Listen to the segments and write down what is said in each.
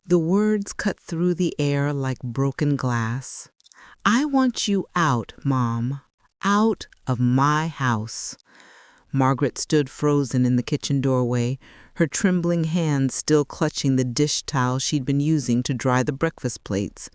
The words cut through the air like broken glass. I want you out, Mom. Out of my house. Margaret stood frozen in the kitchen doorway, her trembling hands still clutching the dish towel she'd been using to dry the breakfast plates.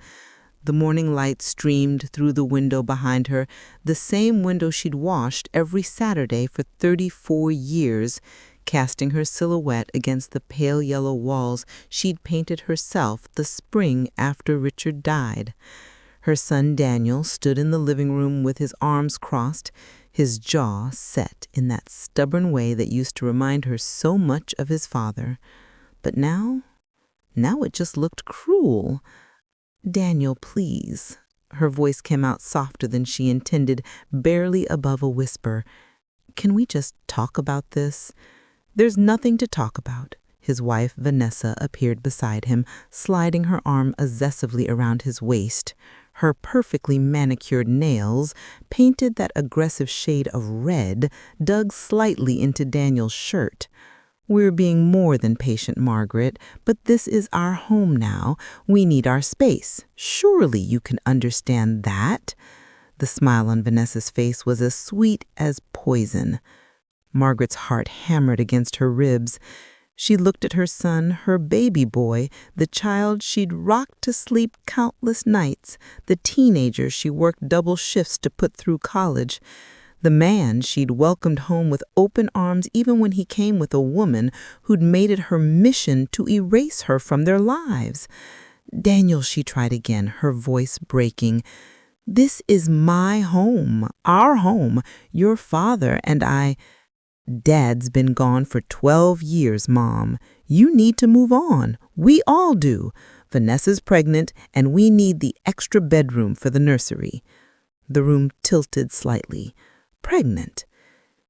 The morning light streamed through the window behind her, the same window she'd washed every Saturday for 34 years, casting her silhouette against the pale yellow walls she'd painted herself the spring after Richard died. Her son Daniel stood in the living room with his arms crossed, his jaw set in that stubborn way that used to remind her so much of his father. But now it just looked cruel. "Daniel, please." Her voice came out softer than she intended, barely above a whisper. "Can we just talk about this?" "There's nothing to talk about." His wife, Vanessa, appeared beside him, sliding her arm possessively around his waist. Her perfectly manicured nails, painted that aggressive shade of red, dug slightly into Daniel's shirt. "We're being more than patient, Margaret, but this is our home now. We need our space. Surely you can understand that." The smile on Vanessa's face was as sweet as poison. Margaret's heart hammered against her ribs. She looked at her son, her baby boy, the child she'd rocked to sleep countless nights, the teenager she worked double shifts to put through college, the man she'd welcomed home with open arms even when he came with a woman who'd made it her mission to erase her from their lives. "Daniel," she tried again, her voice breaking, "this is my home, our home, your father and I—" "Dad's been gone for 12 years, Mom. You need to move on. We all do. Vanessa's pregnant, and we need the extra bedroom for the nursery." The room tilted slightly. Pregnant.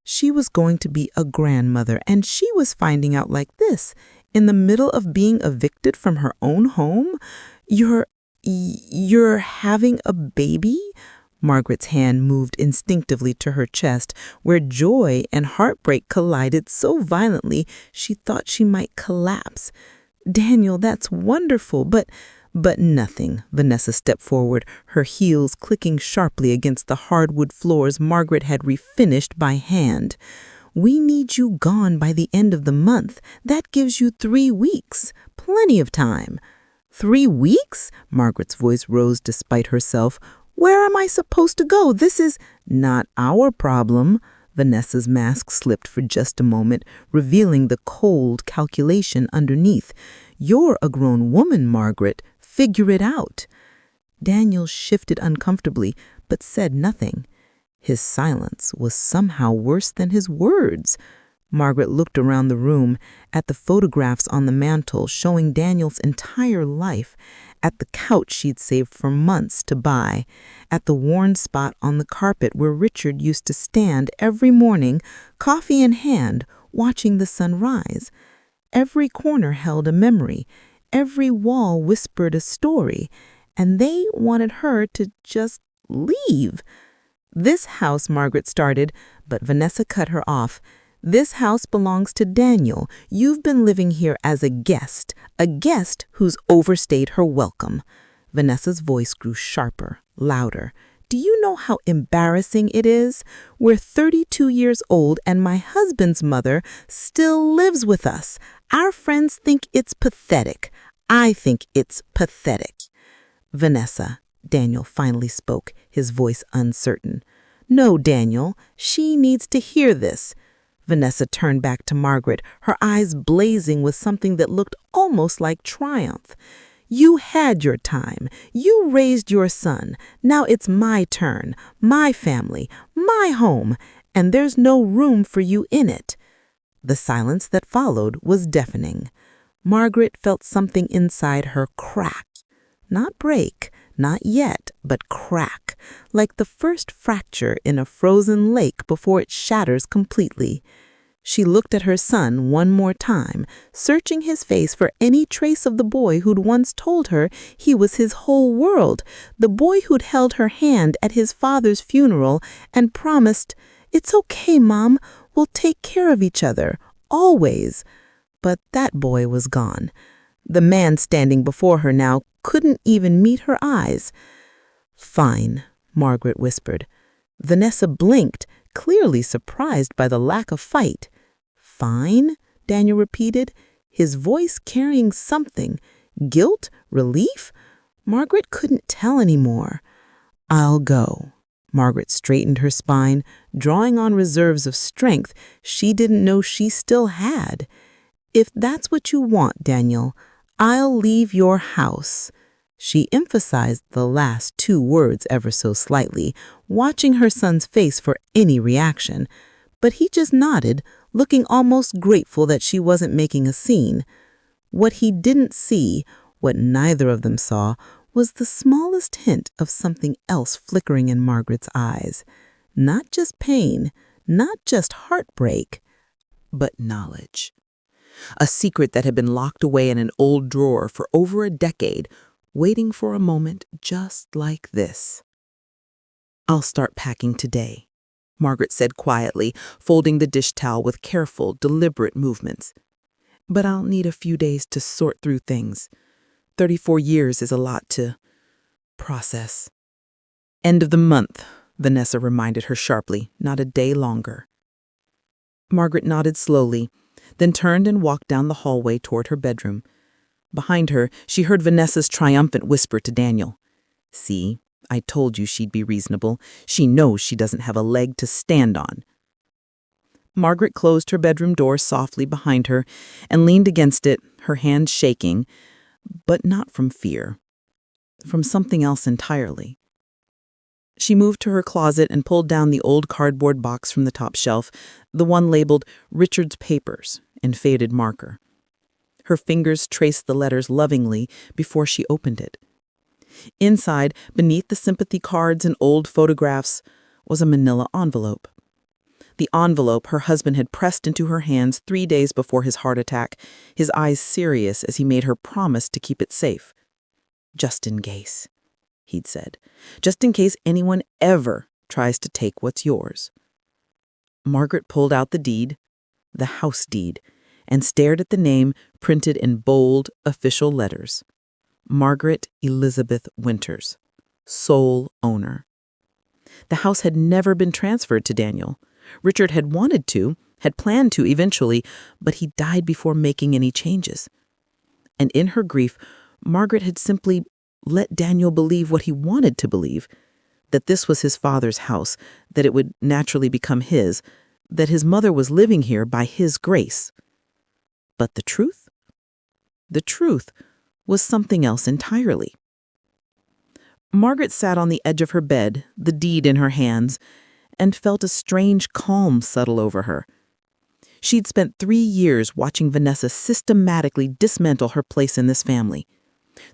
She was going to be a grandmother, and she was finding out like this, in the middle of being evicted from her own home. You're having a baby?" Margaret's hand moved instinctively to her chest, where joy and heartbreak collided so violently she thought she might collapse. "Daniel, that's wonderful, but nothing." Vanessa stepped forward, her heels clicking sharply against the hardwood floors Margaret had refinished by hand. "We need you gone by the end of the month. That gives you 3 weeks. Plenty of time." "3 weeks?" Margaret's voice rose despite herself. "Where am I supposed to go? This is—" "Not our problem." Vanessa's mask slipped for just a moment, revealing the cold calculation underneath. "You're a grown woman, Margaret. Figure it out." Daniel shifted uncomfortably, but said nothing. His silence was somehow worse than his words. Margaret looked around the room, at the photographs on the mantel showing Daniel's entire life, at the couch she'd saved for months to buy, at the worn spot on the carpet where Richard used to stand every morning, coffee in hand, watching the sun rise. Every corner held a memory, every wall whispered a story, and they wanted her to just leave. "This house," Margaret started, but Vanessa cut her off. "This house belongs to Daniel. You've been living here as a guest who's overstayed her welcome." Vanessa's voice grew sharper, louder. "Do you know how embarrassing it is? We're 32 years old and my husband's mother still lives with us. Our friends think it's pathetic. I think it's pathetic." "Vanessa," Daniel finally spoke, his voice uncertain. "No, Daniel, she needs to hear this." Vanessa turned back to Margaret, her eyes blazing with something that looked almost like triumph. "You had your time. You raised your son. Now it's my turn, my family, my home, and there's no room for you in it." The silence that followed was deafening. Margaret felt something inside her crack. Not break, not yet, but crack, like the first fracture in a frozen lake before it shatters completely. She looked at her son one more time, searching his face for any trace of the boy who'd once told her he was his whole world, the boy who'd held her hand at his father's funeral and promised, "It's okay, Mom, we'll take care of each other, always." But that boy was gone. The man standing before her now couldn't even meet her eyes. "Fine," Margaret whispered. Vanessa blinked, clearly surprised by the lack of fight. "Fine?" Daniel repeated, his voice carrying something. Guilt? Relief? Margaret couldn't tell anymore. "I'll go." Margaret straightened her spine, drawing on reserves of strength she didn't know she still had. "If that's what you want, Daniel, I'll leave your house." She emphasized the last two words ever so slightly, watching her son's face for any reaction. But he just nodded, looking almost grateful that she wasn't making a scene. What he didn't see, what neither of them saw, was the smallest hint of something else flickering in Margaret's eyes. Not just pain, not just heartbreak, but knowledge. A secret that had been locked away in an old drawer for over a decade, waiting for a moment just like this. "I'll start packing today," Margaret said quietly, folding the dish towel with careful, deliberate movements. "But I'll need a few days to sort through things. 34 years is a lot to process." "End of the month," Vanessa reminded her sharply, "not a day longer." Margaret nodded slowly, then turned and walked down the hallway toward her bedroom. Behind her, she heard Vanessa's triumphant whisper to Daniel. "See, I told you she'd be reasonable. She knows she doesn't have a leg to stand on." Margaret closed her bedroom door softly behind her and leaned against it, her hands shaking, but not from fear, from something else entirely. She moved to her closet and pulled down the old cardboard box from the top shelf, the one labeled "Richard's Papers" in faded marker. Her fingers traced the letters lovingly before she opened it. Inside, beneath the sympathy cards and old photographs, was a manila envelope. The envelope her husband had pressed into her hands 3 days before his heart attack, his eyes serious as he made her promise to keep it safe. "Just in case," he'd said. "Just in case anyone ever tries to take what's yours." Margaret pulled out the deed, the house deed, and stared at the name printed in bold, official letters. Margaret Elizabeth Winters, sole owner. The house had never been transferred to Daniel. Richard had wanted to, had planned to eventually, but he died before making any changes. And in her grief, Margaret had simply let Daniel believe what he wanted to believe, that this was his father's house, that it would naturally become his, that his mother was living here by his grace. But the truth? The truth was something else entirely. Margaret sat on the edge of her bed, the deed in her hands, and felt a strange calm settle over her. She'd spent 3 years watching Vanessa systematically dismantle her place in this family.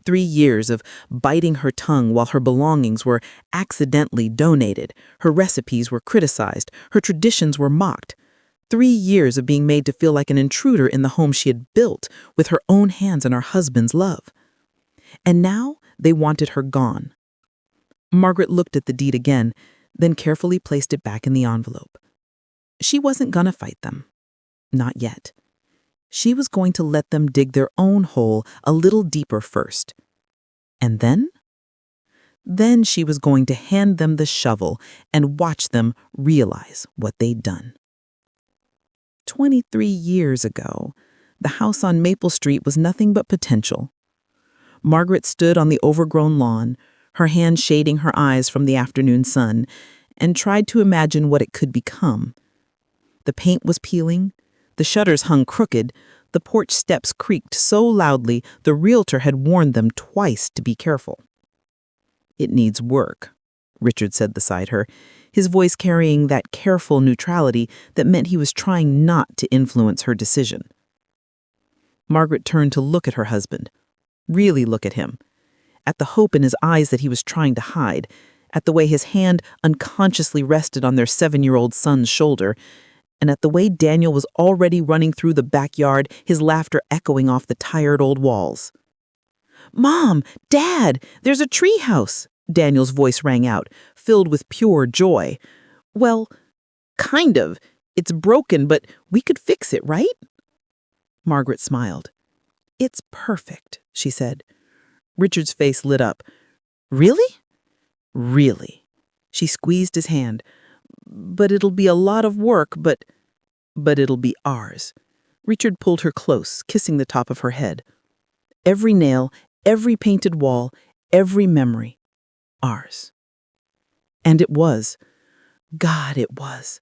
3 years of biting her tongue while her belongings were accidentally donated, her recipes were criticized, her traditions were mocked. 3 years of being made to feel like an intruder in the home she had built with her own hands and her husband's love. And now they wanted her gone. Margaret looked at the deed again, then carefully placed it back in the envelope. She wasn't gonna fight them. Not yet. She was going to let them dig their own hole a little deeper first. And then? Then she was going to hand them the shovel and watch them realize what they'd done. 23 years ago, the house on Maple Street was nothing but potential. Margaret stood on the overgrown lawn, her hand shading her eyes from the afternoon sun, and tried to imagine what it could become. The paint was peeling, the shutters hung crooked, the porch steps creaked so loudly the realtor had warned them twice to be careful. "It needs work," Richard said beside her, his voice carrying that careful neutrality that meant he was trying not to influence her decision. Margaret turned to look at her husband, really look at him, at the hope in his eyes that he was trying to hide, at the way his hand unconsciously rested on their 7-year-old son's shoulder, and at the way Daniel was already running through the backyard, his laughter echoing off the tired old walls. "Mom! Dad! There's a treehouse!" Daniel's voice rang out, filled with pure joy. "Well, kind of. It's broken, but we could fix it, right?" Margaret smiled. "It's perfect," she said. Richard's face lit up. "Really?" "Really." She squeezed his hand. "But it'll be a lot of work, but it'll be ours." Richard pulled her close, kissing the top of her head. "Every nail, every painted wall, every memory. Ours." And it was. God, it was.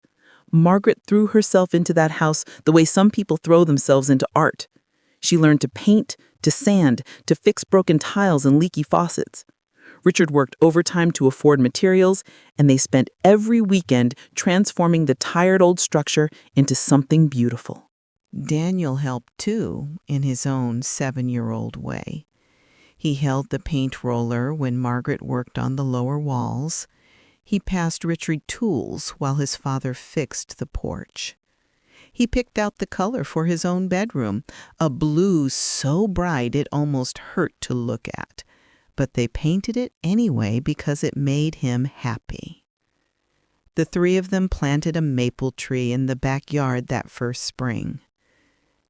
Margaret threw herself into that house the way some people throw themselves into art. She learned to paint, to sand, to fix broken tiles and leaky faucets. Richard worked overtime to afford materials, and they spent every weekend transforming the tired old structure into something beautiful. Daniel helped too, in his own 7-year-old way. He held the paint roller when Margaret worked on the lower walls. He passed Richard tools while his father fixed the porch. He picked out the color for his own bedroom, a blue so bright it almost hurt to look at. But they painted it anyway because it made him happy. The three of them planted a maple tree in the backyard that first spring.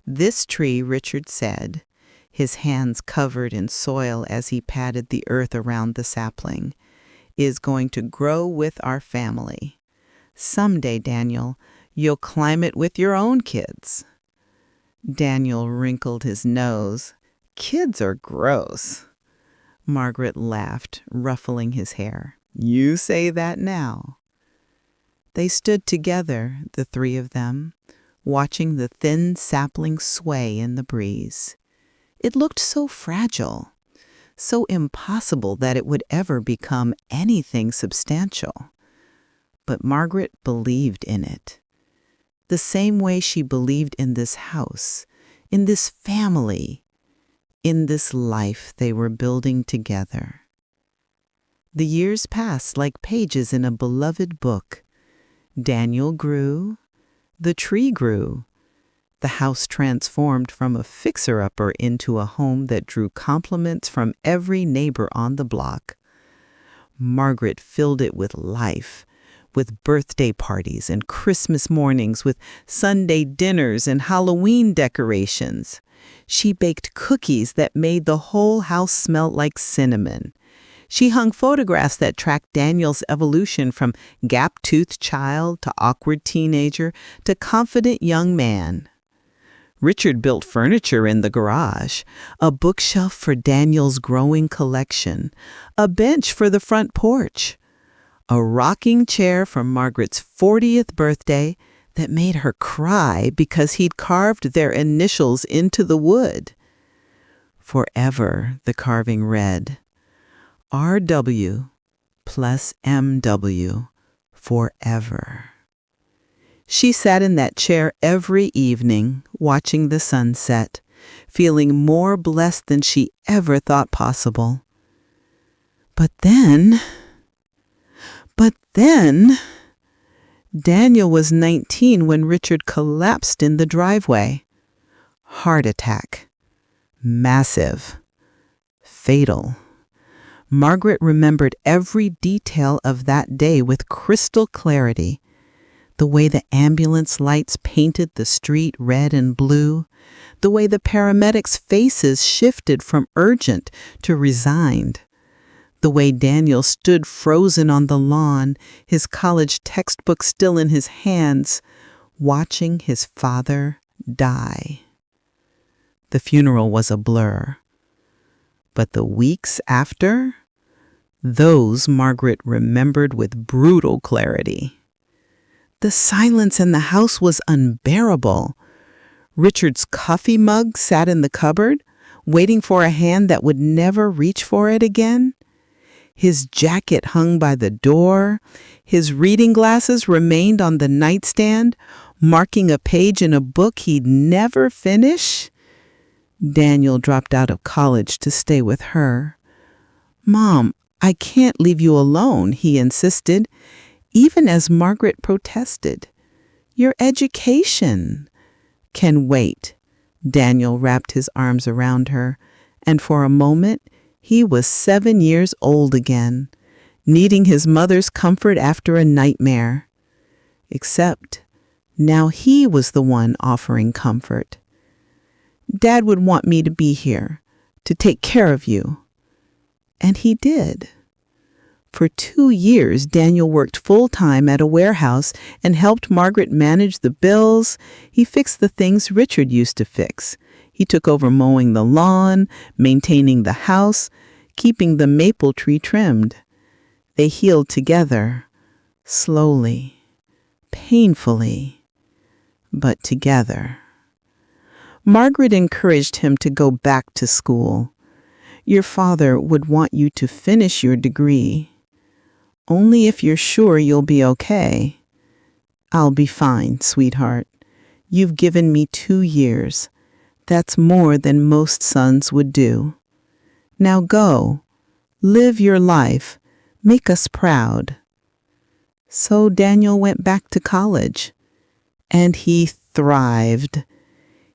"This tree," Richard said, his hands covered in soil as he patted the earth around the sapling, "is going to grow with our family. Someday, Daniel, you'll climb it with your own kids." Daniel wrinkled his nose. "Kids are gross." Margaret laughed, ruffling his hair. "You say that now." They stood together, the three of them, watching the thin sapling sway in the breeze. It looked so fragile, so impossible that it would ever become anything substantial. But Margaret believed in it. The same way she believed in this house, in this family, in this life they were building together. The years passed like pages in a beloved book. Daniel grew. The tree grew. The house transformed from a fixer-upper into a home that drew compliments from every neighbor on the block. Margaret filled it with life, with birthday parties and Christmas mornings, with Sunday dinners and Halloween decorations. She baked cookies that made the whole house smell like cinnamon. She hung photographs that tracked Daniel's evolution from gap-toothed child to awkward teenager to confident young man. Richard built furniture in the garage, a bookshelf for Daniel's growing collection, a bench for the front porch, a rocking chair for Margaret's 40th birthday that made her cry because he'd carved their initials into the wood. Forever, the carving read, RW plus MW, forever. She sat in that chair every evening, watching the sunset, feeling more blessed than she ever thought possible. But then, Daniel was 19 when Richard collapsed in the driveway. Heart attack. Massive. Fatal. Margaret remembered every detail of that day with crystal clarity. The way the ambulance lights painted the street red and blue, the way the paramedics' faces shifted from urgent to resigned, the way Daniel stood frozen on the lawn, his college textbook still in his hands, watching his father die. The funeral was a blur. But the weeks after, those Margaret remembered with brutal clarity. The silence in the house was unbearable. Richard's coffee mug sat in the cupboard, waiting for a hand that would never reach for it again. His jacket hung by the door. His reading glasses remained on the nightstand, marking a page in a book he'd never finish. Daniel dropped out of college to stay with her. "Mom, I can't leave you alone," he insisted, even as Margaret protested. "Your education can wait." Daniel wrapped his arms around her, and for a moment, he was 7 years old again, needing his mother's comfort after a nightmare. Except now he was the one offering comfort. Dad would want me to be here, to take care of you. And he did. For 2 years, Daniel worked full-time at a warehouse and helped Margaret manage the bills. He fixed the things Richard used to fix. He took over mowing the lawn, maintaining the house, keeping the maple tree trimmed. They healed together, slowly, painfully, but together. Margaret encouraged him to go back to school. Your father would want you to finish your degree. Only if you're sure you'll be okay. I'll be fine, sweetheart. You've given me 2 years. That's more than most sons would do. Now go, live your life, make us proud. So Daniel went back to college, and he thrived.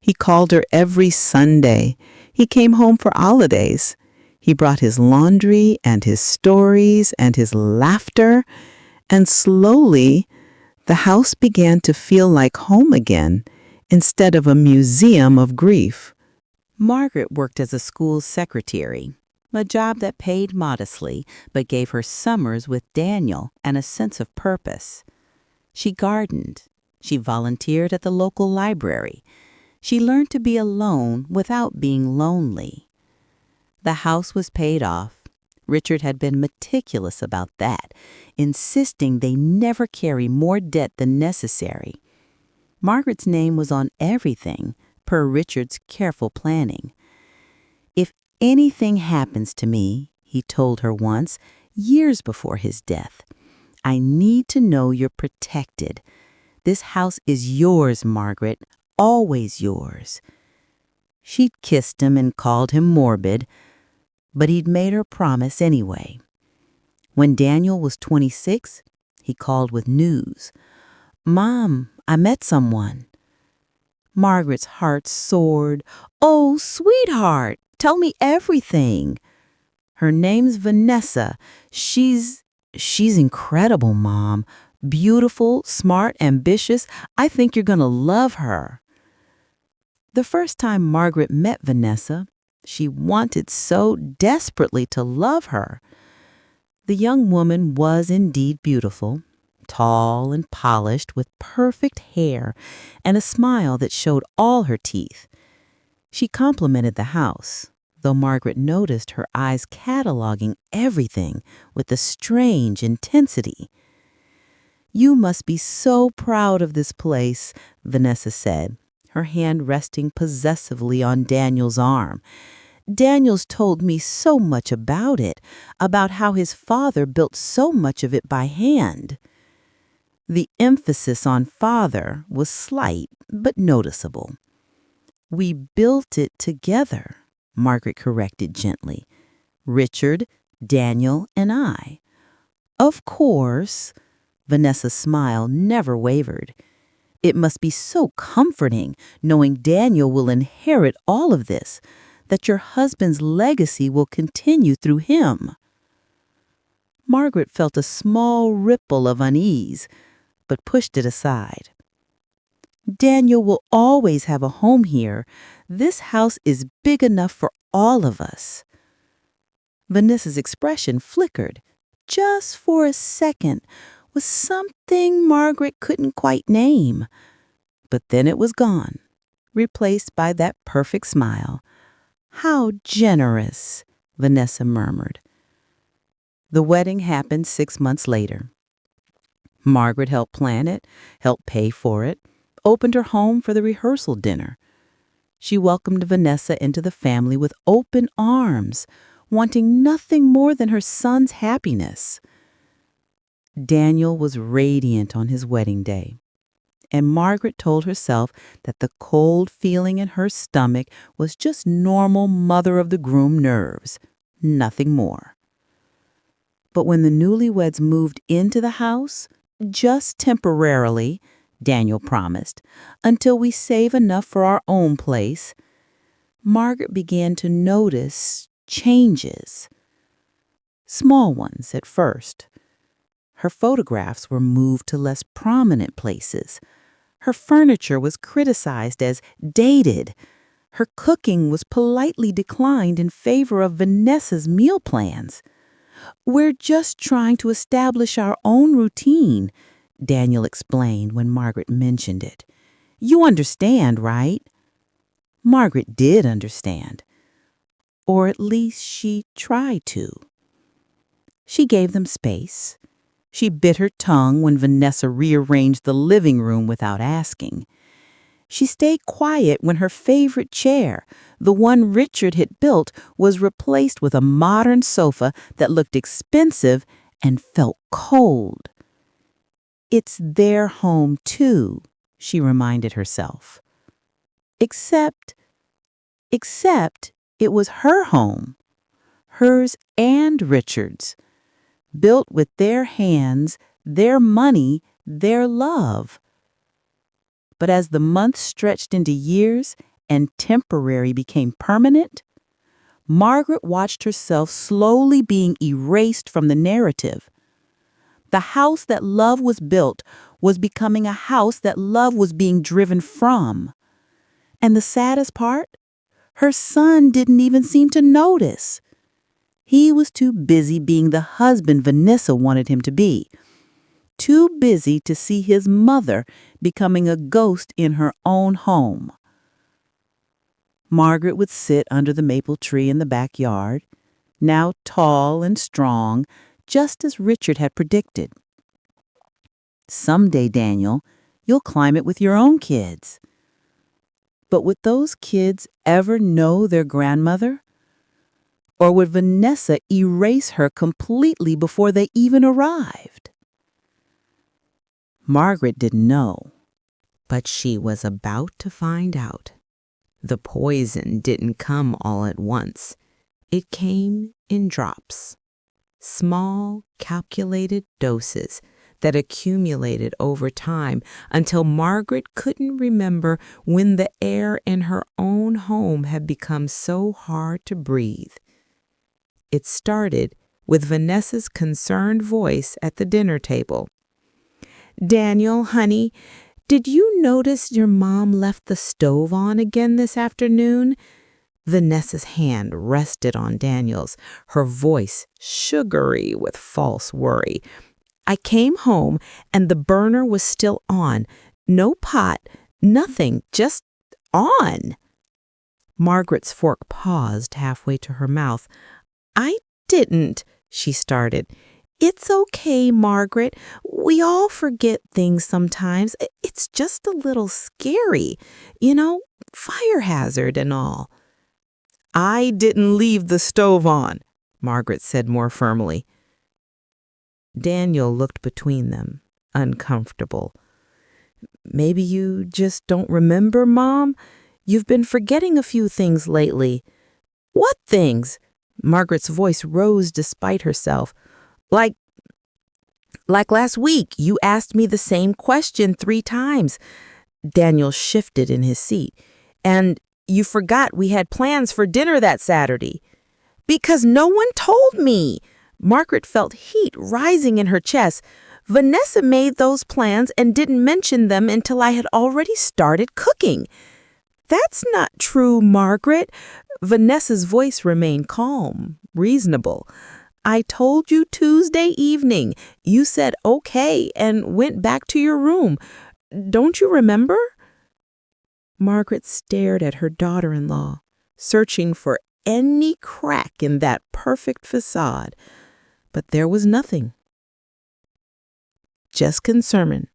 He called her every Sunday. He came home for holidays. He brought his laundry and his stories and his laughter, and slowly the house began to feel like home again instead of a museum of grief. Margaret worked as a school secretary, a job that paid modestly but gave her summers with Daniel and a sense of purpose. She gardened. She volunteered at the local library. She learned to be alone without being lonely. The house was paid off. Richard had been meticulous about that, insisting they never carry more debt than necessary. Margaret's name was on everything, per Richard's careful planning. If anything happens to me, he told her once, years before his death, I need to know you're protected. This house is yours, Margaret, always yours. She'd kissed him and called him morbid, but he'd made her promise anyway. When Daniel was 26, he called with news. Mom, I met someone. Margaret's heart soared. Oh, sweetheart, tell me everything. Her name's Vanessa. She's incredible, Mom. Beautiful, smart, ambitious. I think you're going to love her. The first time Margaret met Vanessa, she wanted so desperately to love her. The young woman was indeed beautiful, tall and polished with perfect hair and a smile that showed all her teeth. She complimented the house, though Margaret noticed her eyes cataloging everything with a strange intensity. You must be so proud of this place, Vanessa said, her hand resting possessively on Daniel's arm. Daniel's told me so much about it, about how his father built so much of it by hand. The emphasis on father was slight but noticeable. We built it together, Margaret corrected gently. Richard, Daniel, and I. Of course, Vanessa's smile never wavered. It must be so comforting knowing Daniel will inherit all of this, that your husband's legacy will continue through him. Margaret felt a small ripple of unease, but pushed it aside. Daniel will always have a home here. This house is big enough for all of us. Vanessa's expression flickered, just for a second, with something Margaret couldn't quite name. But then it was gone, replaced by that perfect smile. How generous, Vanessa murmured. The wedding happened 6 months later. Margaret helped plan it, helped pay for it, opened her home for the rehearsal dinner. She welcomed Vanessa into the family with open arms, wanting nothing more than her son's happiness. Daniel was radiant on his wedding day, and Margaret told herself that the cold feeling in her stomach was just normal mother-of-the-groom nerves, nothing more. But when the newlyweds moved into the house, just temporarily, Daniel promised, until we save enough for our own place, Margaret began to notice changes. Small ones at first. Her photographs were moved to less prominent places. Her furniture was criticized as dated. Her cooking was politely declined in favor of Vanessa's meal plans. "We're just trying to establish our own routine," Daniel explained when Margaret mentioned it. "You understand, right?" Margaret did understand. Or at least she tried to. She gave them space. She bit her tongue when Vanessa rearranged the living room without asking. She stayed quiet when her favorite chair, the one Richard had built, was replaced with a modern sofa that looked expensive and felt cold. It's their home, too, she reminded herself. Except it was her home, hers and Richard's, built with their hands, their money, their love. But as the months stretched into years and temporary became permanent, Margaret watched herself slowly being erased from the narrative. The house that love was built was becoming a house that love was being driven from. And the saddest part? Her son didn't even seem to notice. He was too busy being the husband Vanessa wanted him to be. Too busy to see his mother becoming a ghost in her own home. Margaret would sit under the maple tree in the backyard, now tall and strong, just as Richard had predicted. "Someday, Daniel, you'll climb it with your own kids." But would those kids ever know their grandmother? Or would Vanessa erase her completely before they even arrived? Margaret didn't know, but she was about to find out. The poison didn't come all at once. It came in drops, small, calculated doses that accumulated over time until Margaret couldn't remember when the air in her own home had become so hard to breathe. It started with Vanessa's concerned voice at the dinner table. "Daniel, honey, did you notice your mom left the stove on again this afternoon?" Vanessa's hand rested on Daniel's, her voice sugary with false worry. "I came home and the burner was still on. No pot, nothing, just on." Margaret's fork paused halfway to her mouth. "I didn't," she started. "It's okay, Margaret. We all forget things sometimes. It's just a little scary. Fire hazard and all." "I didn't leave the stove on," Margaret said more firmly. Daniel looked between them, uncomfortable. "Maybe you just don't remember, Mom? You've been forgetting a few things lately." "What things?" Margaret's voice rose despite herself. Like last week, you asked me the same question 3 times. Daniel shifted in his seat. "And you forgot we had plans for dinner that Saturday." "Because no one told me." Margaret felt heat rising in her chest. "Vanessa made those plans and didn't mention them until I had already started cooking." "That's not true, Margaret." Vanessa's voice remained calm, reasonable. "I told you Tuesday evening. You said okay and went back to your room. Don't you remember?" Margaret stared at her daughter-in-law, searching for any crack in that perfect facade. But there was nothing. Just concern,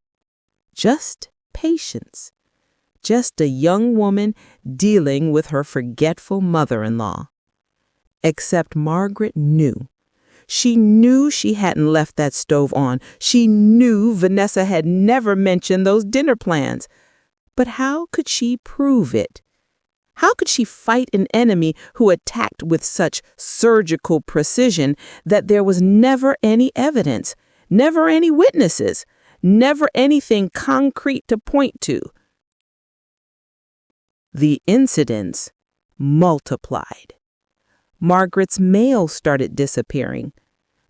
just patience, just a young woman dealing with her forgetful mother-in-law. Except Margaret knew. She knew she hadn't left that stove on. She knew Vanessa had never mentioned those dinner plans. But how could she prove it? How could she fight an enemy who attacked with such surgical precision that there was never any evidence, never any witnesses, never anything concrete to point to? The incidents multiplied. Margaret's mail started disappearing.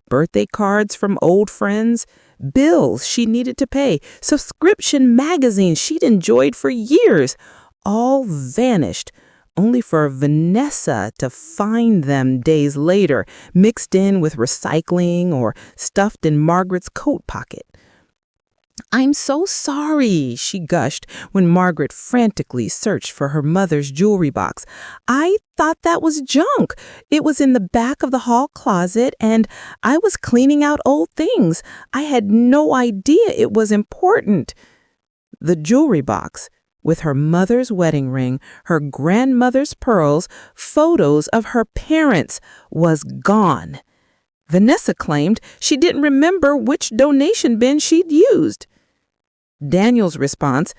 Birthday cards from old friends, bills she needed to pay, subscription magazines she'd enjoyed for years, all vanished, only for Vanessa to find them days later, mixed in with recycling or stuffed in Margaret's coat pocket. "I'm so sorry," she gushed when Margaret frantically searched for her mother's jewelry box. "I thought that was junk. It was in the back of the hall closet, and I was cleaning out old things. I had no idea it was important." The jewelry box, with her mother's wedding ring, her grandmother's pearls, photos of her parents, was gone. Vanessa claimed she didn't remember which donation bin she'd used. Daniel's response,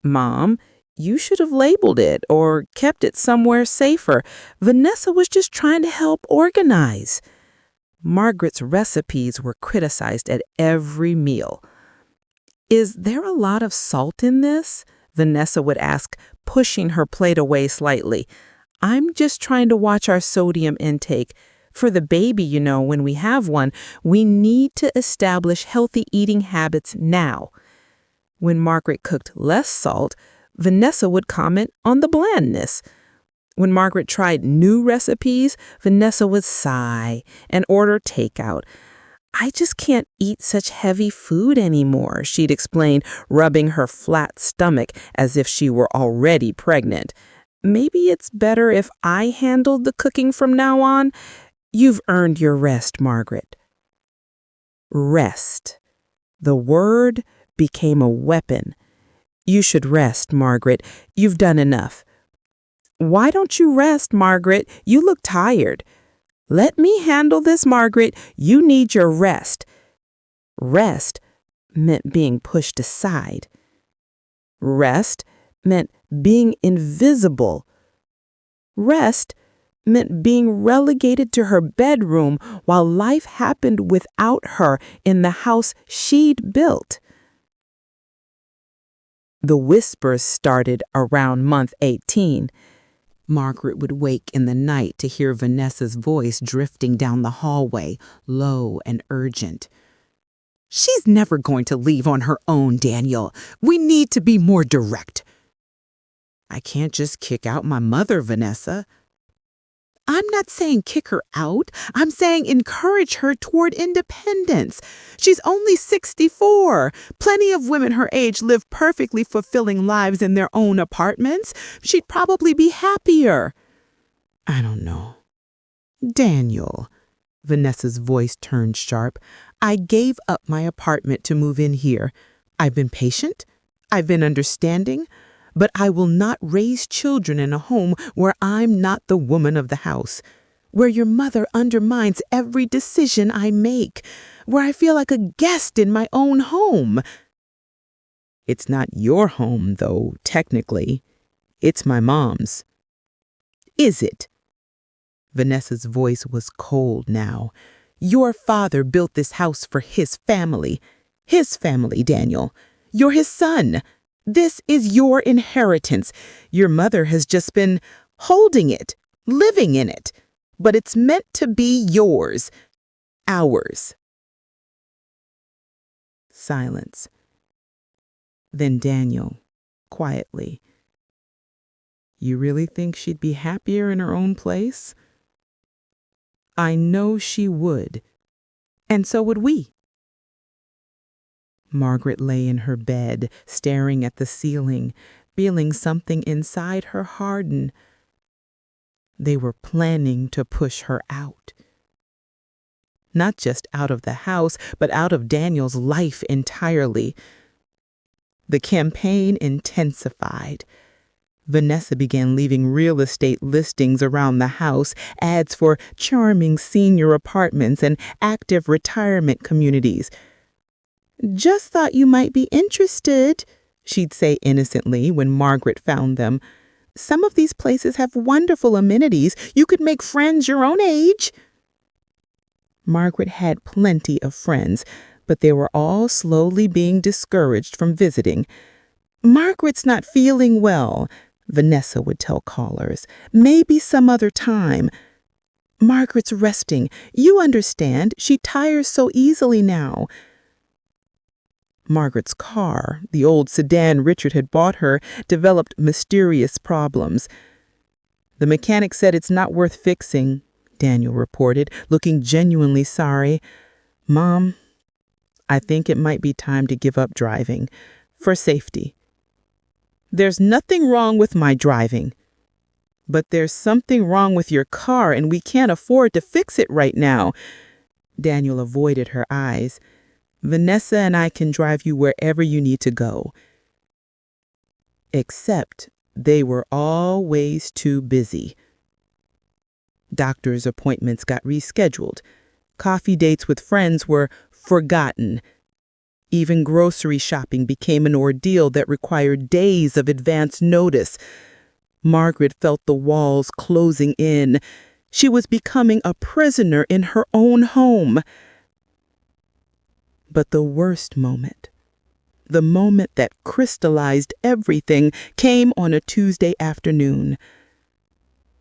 "Mom, you should have labeled it or kept it somewhere safer. Vanessa was just trying to help organize." Margaret's recipes were criticized at every meal. "Is there a lot of salt in this?" Vanessa would ask, pushing her plate away slightly. "I'm just trying to watch our sodium intake. For the baby, when we have one, we need to establish healthy eating habits now." When Margaret cooked less salt, Vanessa would comment on the blandness. When Margaret tried new recipes, Vanessa would sigh and order takeout. "I just can't eat such heavy food anymore," she'd explain, rubbing her flat stomach as if she were already pregnant. "Maybe it's better if I handled the cooking from now on." "You've earned your rest, Margaret." Rest. The word became a weapon. "You should rest, Margaret. You've done enough." "Why don't you rest, Margaret? You look tired." "Let me handle this, Margaret. You need your rest." Rest meant being pushed aside. Rest meant being invisible. Rest meant being relegated to her bedroom while life happened without her in the house she'd built. The whispers started around month 18. Margaret would wake in the night to hear Vanessa's voice drifting down the hallway, low and urgent. "She's never going to leave on her own, Daniel. We need to be more direct." "I can't just kick out my mother, Vanessa." "I'm not saying kick her out. I'm saying encourage her toward independence. She's only 64. Plenty of women her age live perfectly fulfilling lives in their own apartments. She'd probably be happier." "I don't know." "Daniel," Vanessa's voice turned sharp, "I gave up my apartment to move in here. I've been patient. I've been understanding. But I will not raise children in a home where I'm not the woman of the house, where your mother undermines every decision I make, where I feel like a guest in my own home." "It's not your home, though, technically. It's my mom's." "Is it?" Vanessa's voice was cold now. "Your father built this house for his family. His family, Daniel. You're his son. This is your inheritance. Your mother has just been holding it, living in it. But it's meant to be yours. Ours." Silence. Then Daniel, quietly, "You really think she'd be happier in her own place?" "I know she would. And so would we." Margaret lay in her bed, staring at the ceiling, feeling something inside her harden. They were planning to push her out. Not just out of the house, but out of Daniel's life entirely. The campaign intensified. Vanessa began leaving real estate listings around the house, ads for charming senior apartments and active retirement communities. "Just thought you might be interested," she'd say innocently when Margaret found them. "Some of these places have wonderful amenities. You could make friends your own age." Margaret had plenty of friends, but they were all slowly being discouraged from visiting. "Margaret's not feeling well," Vanessa would tell callers. "Maybe some other time." "Margaret's resting. You understand, she tires so easily now." Margaret's car, the old sedan Richard had bought her, developed mysterious problems. The mechanic said it's not worth fixing, Daniel reported, looking genuinely sorry. Mom, I think it might be time to give up driving, for safety. There's nothing wrong with my driving, but there's something wrong with your car and we can't afford to fix it right now. Daniel avoided her eyes. Vanessa and I can drive you wherever you need to go. Except they were always too busy. Doctor's appointments got rescheduled. Coffee dates with friends were forgotten. Even grocery shopping became an ordeal that required days of advance notice. Margaret felt the walls closing in. She was becoming a prisoner in her own home. But the worst moment, the moment that crystallized everything, came on a Tuesday afternoon.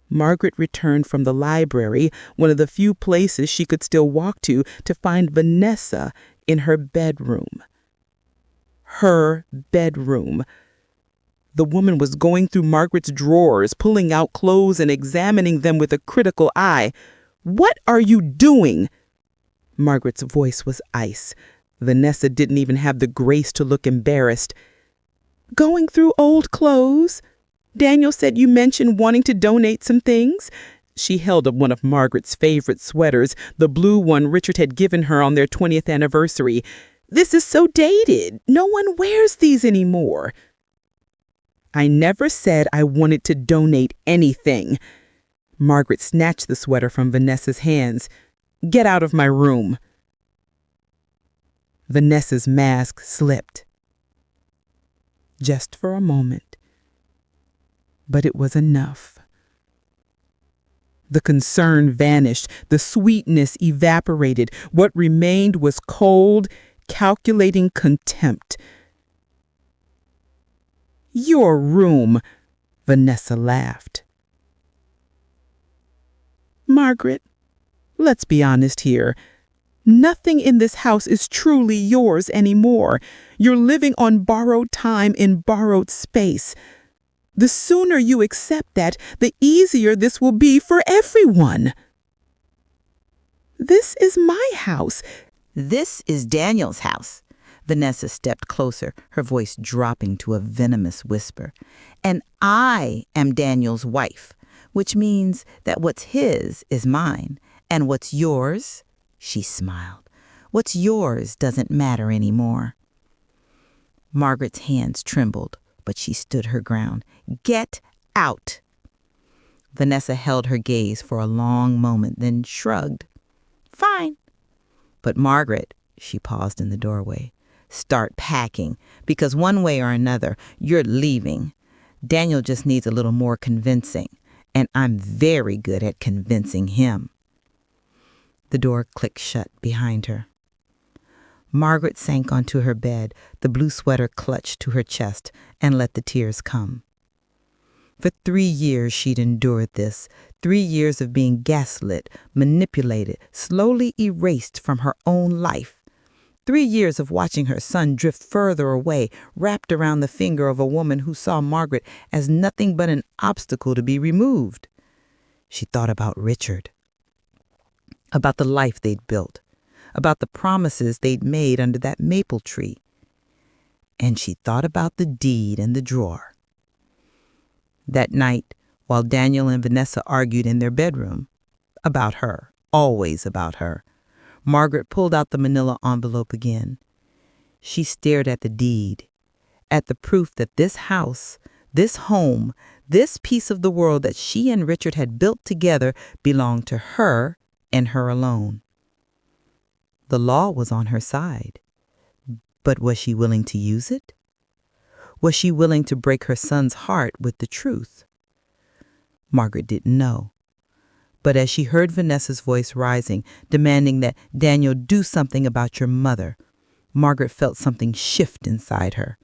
Margaret returned from the library, one of the few places she could still walk to find Vanessa in her bedroom. Her bedroom. The woman was going through Margaret's drawers, pulling out clothes and examining them with a critical eye. "What are you doing?" Margaret's voice was ice. Vanessa didn't even have the grace to look embarrassed. "Going through old clothes. Daniel said you mentioned wanting to donate some things." She held up one of Margaret's favorite sweaters, the blue one Richard had given her on their 20th anniversary. "This is so dated. No one wears these anymore." "I never said I wanted to donate anything." Margaret snatched the sweater from Vanessa's hands. "Get out of my room." Vanessa's mask slipped. Just for a moment. But it was enough. The concern vanished. The sweetness evaporated. What remained was cold, calculating contempt. "Your room," Vanessa laughed. "Margaret, let's be honest here. Nothing in this house is truly yours anymore. You're living on borrowed time in borrowed space. The sooner you accept that, the easier this will be for everyone." "This is my house." This is Daniel's house. Vanessa stepped closer, her voice dropping to a venomous whisper. "And I am Daniel's wife, which means that what's his is mine, and what's yours," she smiled, "what's yours doesn't matter anymore." Margaret's hands trembled, but she stood her ground. "Get out!" Vanessa held her gaze for a long moment, then shrugged. "Fine." "But Margaret," she paused in the doorway, "start packing, because one way or another, you're leaving. Daniel just needs a little more convincing, and I'm very good at convincing him." The door clicked shut behind her. Margaret sank onto her bed, the blue sweater clutched to her chest, and let the tears come. For 3 years she'd endured this, 3 years of being gaslit, manipulated, slowly erased from her own life. 3 years of watching her son drift further away, wrapped around the finger of a woman who saw Margaret as nothing but an obstacle to be removed. She thought about Richard, about the life they'd built, about the promises they'd made under that maple tree. And she thought about the deed in the drawer. That night, while Daniel and Vanessa argued in their bedroom, about her, always about her, Margaret pulled out the manila envelope again. She stared at the deed, at the proof that this house, this home, this piece of the world that she and Richard had built together belonged to her and her alone. The law was on her side, but was she willing to use it? Was she willing to break her son's heart with the truth? Margaret didn't know. But as she heard Vanessa's voice rising, demanding that Daniel do something about your mother, Margaret felt something shift inside her.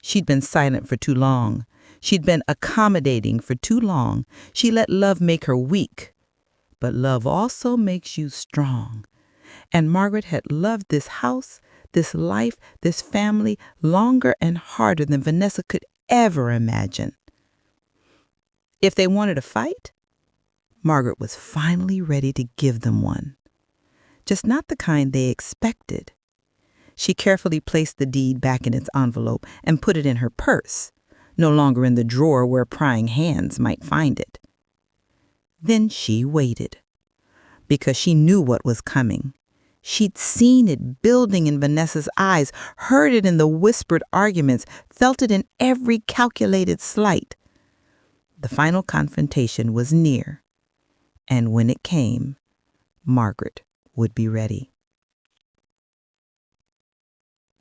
She'd been silent for too long. She'd been accommodating for too long. She let love make her weak. But love also makes you strong. And Margaret had loved this house, this life, this family longer and harder than Vanessa could ever imagine. If they wanted a fight, Margaret was finally ready to give them one. Just not the kind they expected. She carefully placed the deed back in its envelope and put it in her purse, no longer in the drawer where prying hands might find it. Then she waited, because she knew what was coming. She'd seen it building in Vanessa's eyes, heard it in the whispered arguments, felt it in every calculated slight. The final confrontation was near, and when it came, Margaret would be ready.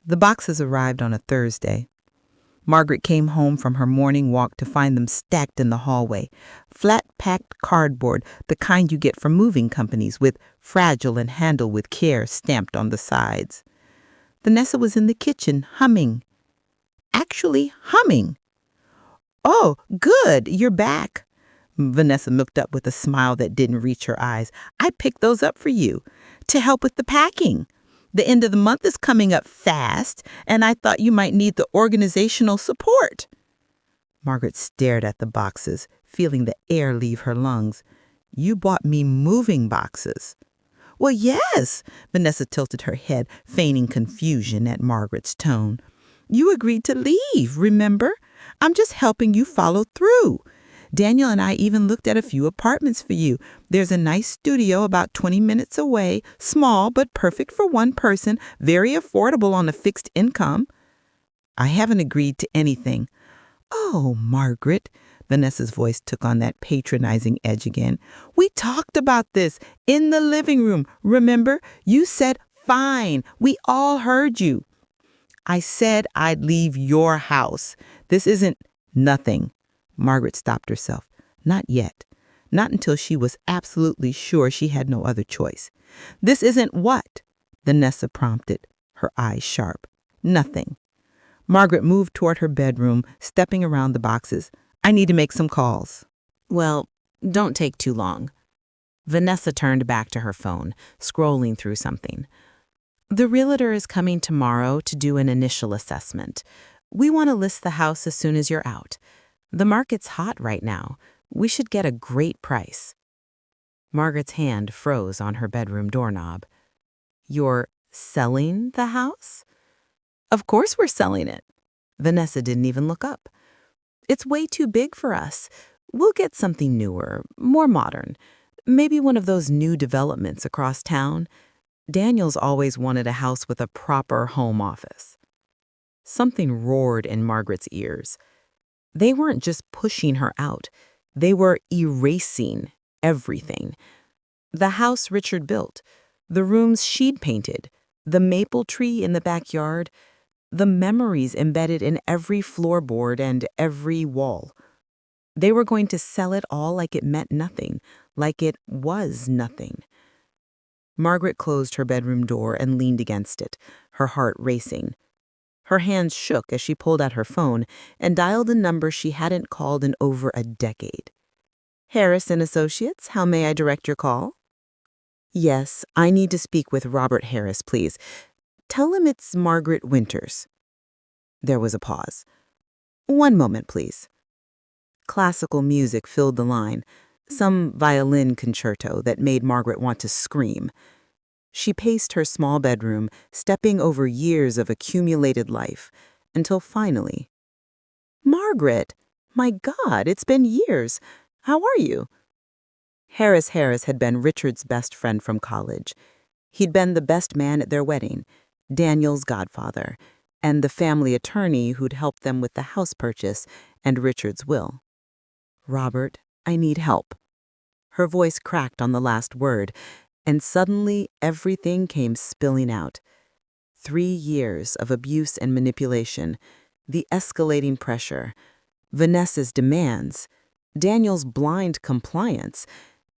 The boxes arrived on a Thursday. Margaret came home from her morning walk to find them stacked in the hallway. Flat-packed cardboard, the kind you get from moving companies, with "fragile and handled with care" stamped on the sides. Vanessa was in the kitchen, humming. Actually humming. "Oh, good, you're back." Vanessa looked up with a smile that didn't reach her eyes. "I picked those up for you, to help with the packing. The end of the month is coming up fast, and I thought you might need the organizational support." Margaret stared at the boxes, feeling the air leave her lungs. "You bought me moving boxes." "Well, yes," Vanessa tilted her head, feigning confusion at Margaret's tone. "You agreed to leave, remember? I'm just helping you follow through. Daniel and I even looked at a few apartments for you. There's a nice studio about 20 minutes away, small but perfect for one person, very affordable on a fixed income." "I haven't agreed to anything." "Oh, Margaret," Vanessa's voice took on that patronizing edge again. "We talked about this in the living room, remember? You said, 'Fine.' We all heard you." "I said I'd leave your house. This isn't—" "Nothing." Margaret stopped herself. Not yet. Not until she was absolutely sure she had no other choice. "This isn't what?" Vanessa prompted, her eyes sharp. "Nothing." Margaret moved toward her bedroom, stepping around the boxes. "I need to make some calls." "Well, don't take too long." Vanessa turned back to her phone, scrolling through something. "The realtor is coming tomorrow to do an initial assessment. We want to list the house as soon as you're out. The market's hot right now. We should get a great price." Margaret's hand froze on her bedroom doorknob. "You're selling the house?" "Of course we're selling it." Vanessa didn't even look up. "It's way too big for us. We'll get something newer, more modern. Maybe one of those new developments across town. Daniel's always wanted a house with a proper home office." Something roared in Margaret's ears. They weren't just pushing her out. They were erasing everything. The house Richard built, the rooms she'd painted, the maple tree in the backyard, the memories embedded in every floorboard and every wall. They were going to sell it all like it meant nothing, like it was nothing. Margaret closed her bedroom door and leaned against it, her heart racing. Her hands shook as she pulled out her phone and dialed a number she hadn't called in over a decade. "Harris and Associates, how may I direct your call?" "Yes, I need to speak with Robert Harris, please. Tell him it's Margaret Winters." There was a pause. "One moment, please." Classical music filled the line, some violin concerto that made Margaret want to scream. She paced her small bedroom, stepping over years of accumulated life, until finally, "Margaret, my God, it's been years. How are you?" Harris had been Richard's best friend from college. He'd been the best man at their wedding, Daniel's godfather, and the family attorney who'd helped them with the house purchase and Richard's will. "Robert, I need help." Her voice cracked on the last word, and suddenly everything came spilling out. 3 years of abuse and manipulation, the escalating pressure, Vanessa's demands, Daniel's blind compliance,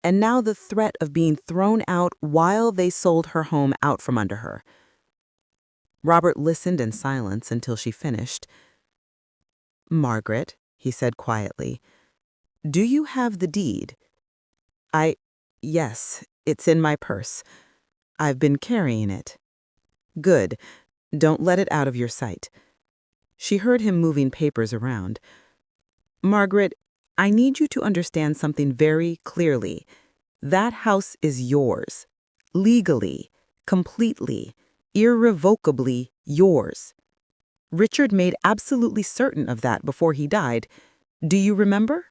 and now the threat of being thrown out while they sold her home out from under her. Robert listened in silence until she finished. "Margaret," he said quietly, "do you have the deed?" Yes, it's in my purse. I've been carrying it." "Good. Don't let it out of your sight." She heard him moving papers around. "Margaret, I need you to understand something very clearly. That house is yours. Legally, completely, irrevocably yours. Richard made absolutely certain of that before he died. Do you remember?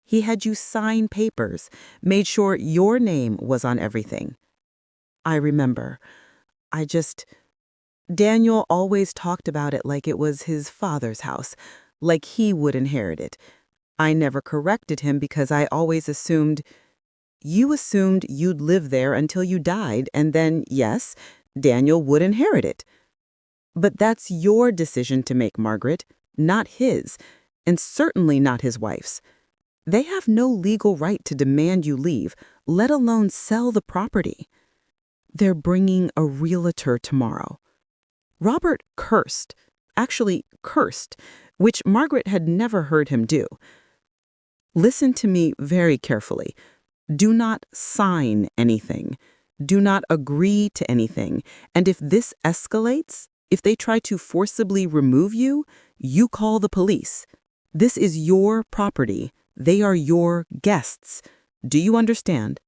He had you sign papers, made sure your name was on everything. I remember. I just... Daniel always talked about it like it was his father's house, like he would inherit it. I never corrected him because I always assumed... You assumed you'd live there until you died, and then, yes, Daniel would inherit it. But that's your decision to make, Margaret, not his, and certainly not his wife's. They have no legal right to demand you leave, let alone sell the property. They're bringing a realtor tomorrow. Robert actually cursed, which Margaret had never heard him do. Listen to me very carefully. Do not sign anything. Do not agree to anything. And if this escalates, if they try to forcibly remove you, you call the police. This is your property. They are your guests. Do you understand?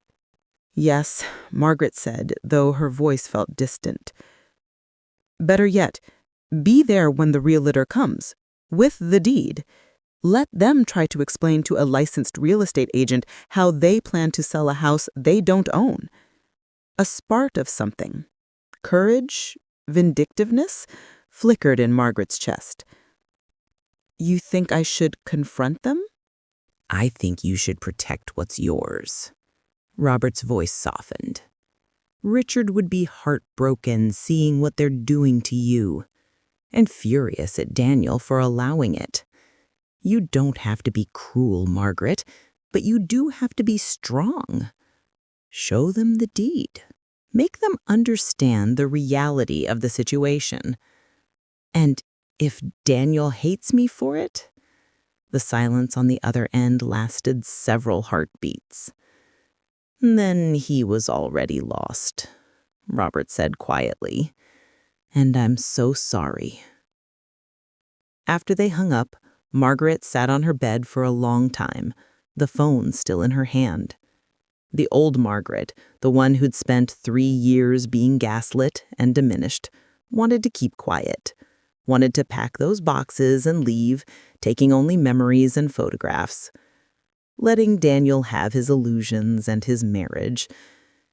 Yes, Margaret said, though her voice felt distant. Better yet, be there when the realtor comes, with the deed. Let them try to explain to a licensed real estate agent how they plan to sell a house they don't own. A spark of something, courage, vindictiveness, flickered in Margaret's chest. You think I should confront them? I think you should protect what's yours. Robert's voice softened. Richard would be heartbroken seeing what they're doing to you, and furious at Daniel for allowing it. You don't have to be cruel, Margaret, but you do have to be strong. Show them the deed. Make them understand the reality of the situation. And if Daniel hates me for it? The silence on the other end lasted several heartbeats. Then he was already lost, Robert said quietly. And I'm so sorry. After they hung up, Margaret sat on her bed for a long time, the phone still in her hand. The old Margaret, the one who'd spent 3 years being gaslit and diminished, wanted to keep quiet, wanted to pack those boxes and leave, taking only memories and photographs, letting Daniel have his illusions and his marriage,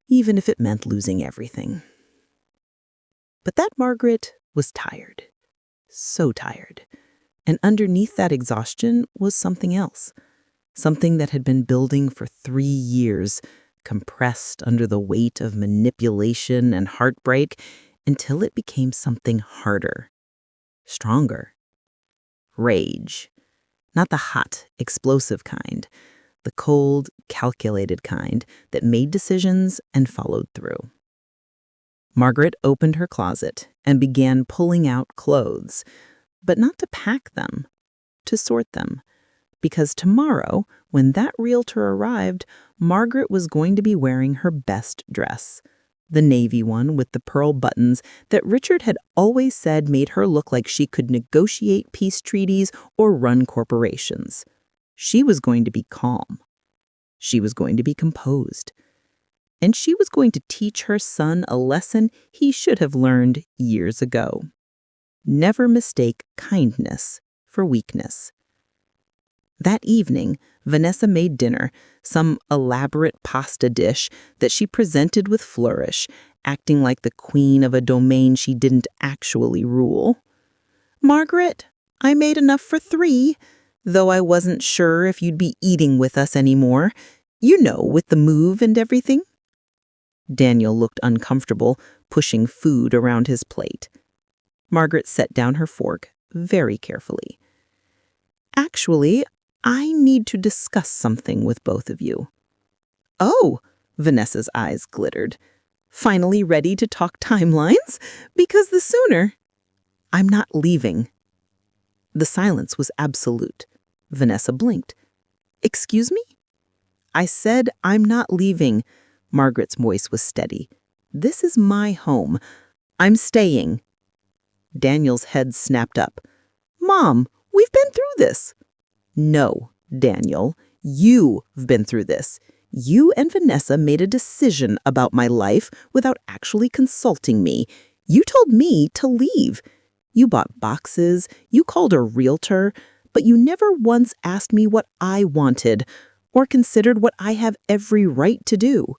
even if it meant losing everything. But that Margaret was tired, so tired. And underneath that exhaustion was something else, something that had been building for 3 years, compressed under the weight of manipulation and heartbreak until it became something harder, stronger. Rage. Not the hot, explosive kind, the cold, calculated kind that made decisions and followed through. Margaret opened her closet and began pulling out clothes, but not to pack them, to sort them. Because tomorrow, when that realtor arrived, Margaret was going to be wearing her best dress, the navy one with the pearl buttons that Richard had always said made her look like she could negotiate peace treaties or run corporations. She was going to be calm. She was going to be composed. And she was going to teach her son a lesson he should have learned years ago. Never mistake kindness for weakness. That evening, Vanessa made dinner, some elaborate pasta dish that she presented with flourish, acting like the queen of a domain she didn't actually rule. Margaret, I made enough for 3, though I wasn't sure if you'd be eating with us anymore. You know, with the move and everything. Daniel looked uncomfortable, pushing food around his plate. Margaret set down her fork very carefully. Actually, I need to discuss something with both of you. Oh, Vanessa's eyes glittered. Finally ready to talk timelines? Because the sooner... I'm not leaving. The silence was absolute. Vanessa blinked. Excuse me? I said I'm not leaving. Margaret's voice was steady. This is my home. I'm staying. Daniel's head snapped up. Mom, we've been through this. No, Daniel, you've been through this. You and Vanessa made a decision about my life without actually consulting me. You told me to leave. You bought boxes, you called a realtor, but you never once asked me what I wanted or considered what I have every right to do.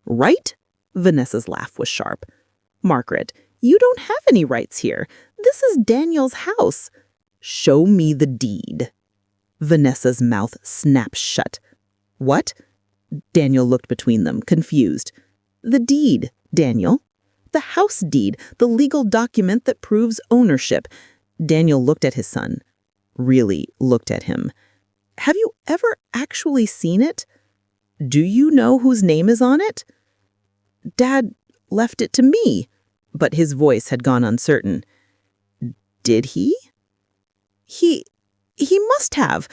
Right? Vanessa's laugh was sharp. Margaret, you don't have any rights here. This is Daniel's house. Show me the deed. Vanessa's mouth snapped shut. What? Daniel looked between them, confused. The deed, Daniel. The house deed, the legal document that proves ownership. Daniel looked at his son. Really looked at him. Have you ever actually seen it? Do you know whose name is on it? Dad left it to me, but his voice had gone uncertain. Did he? He must have.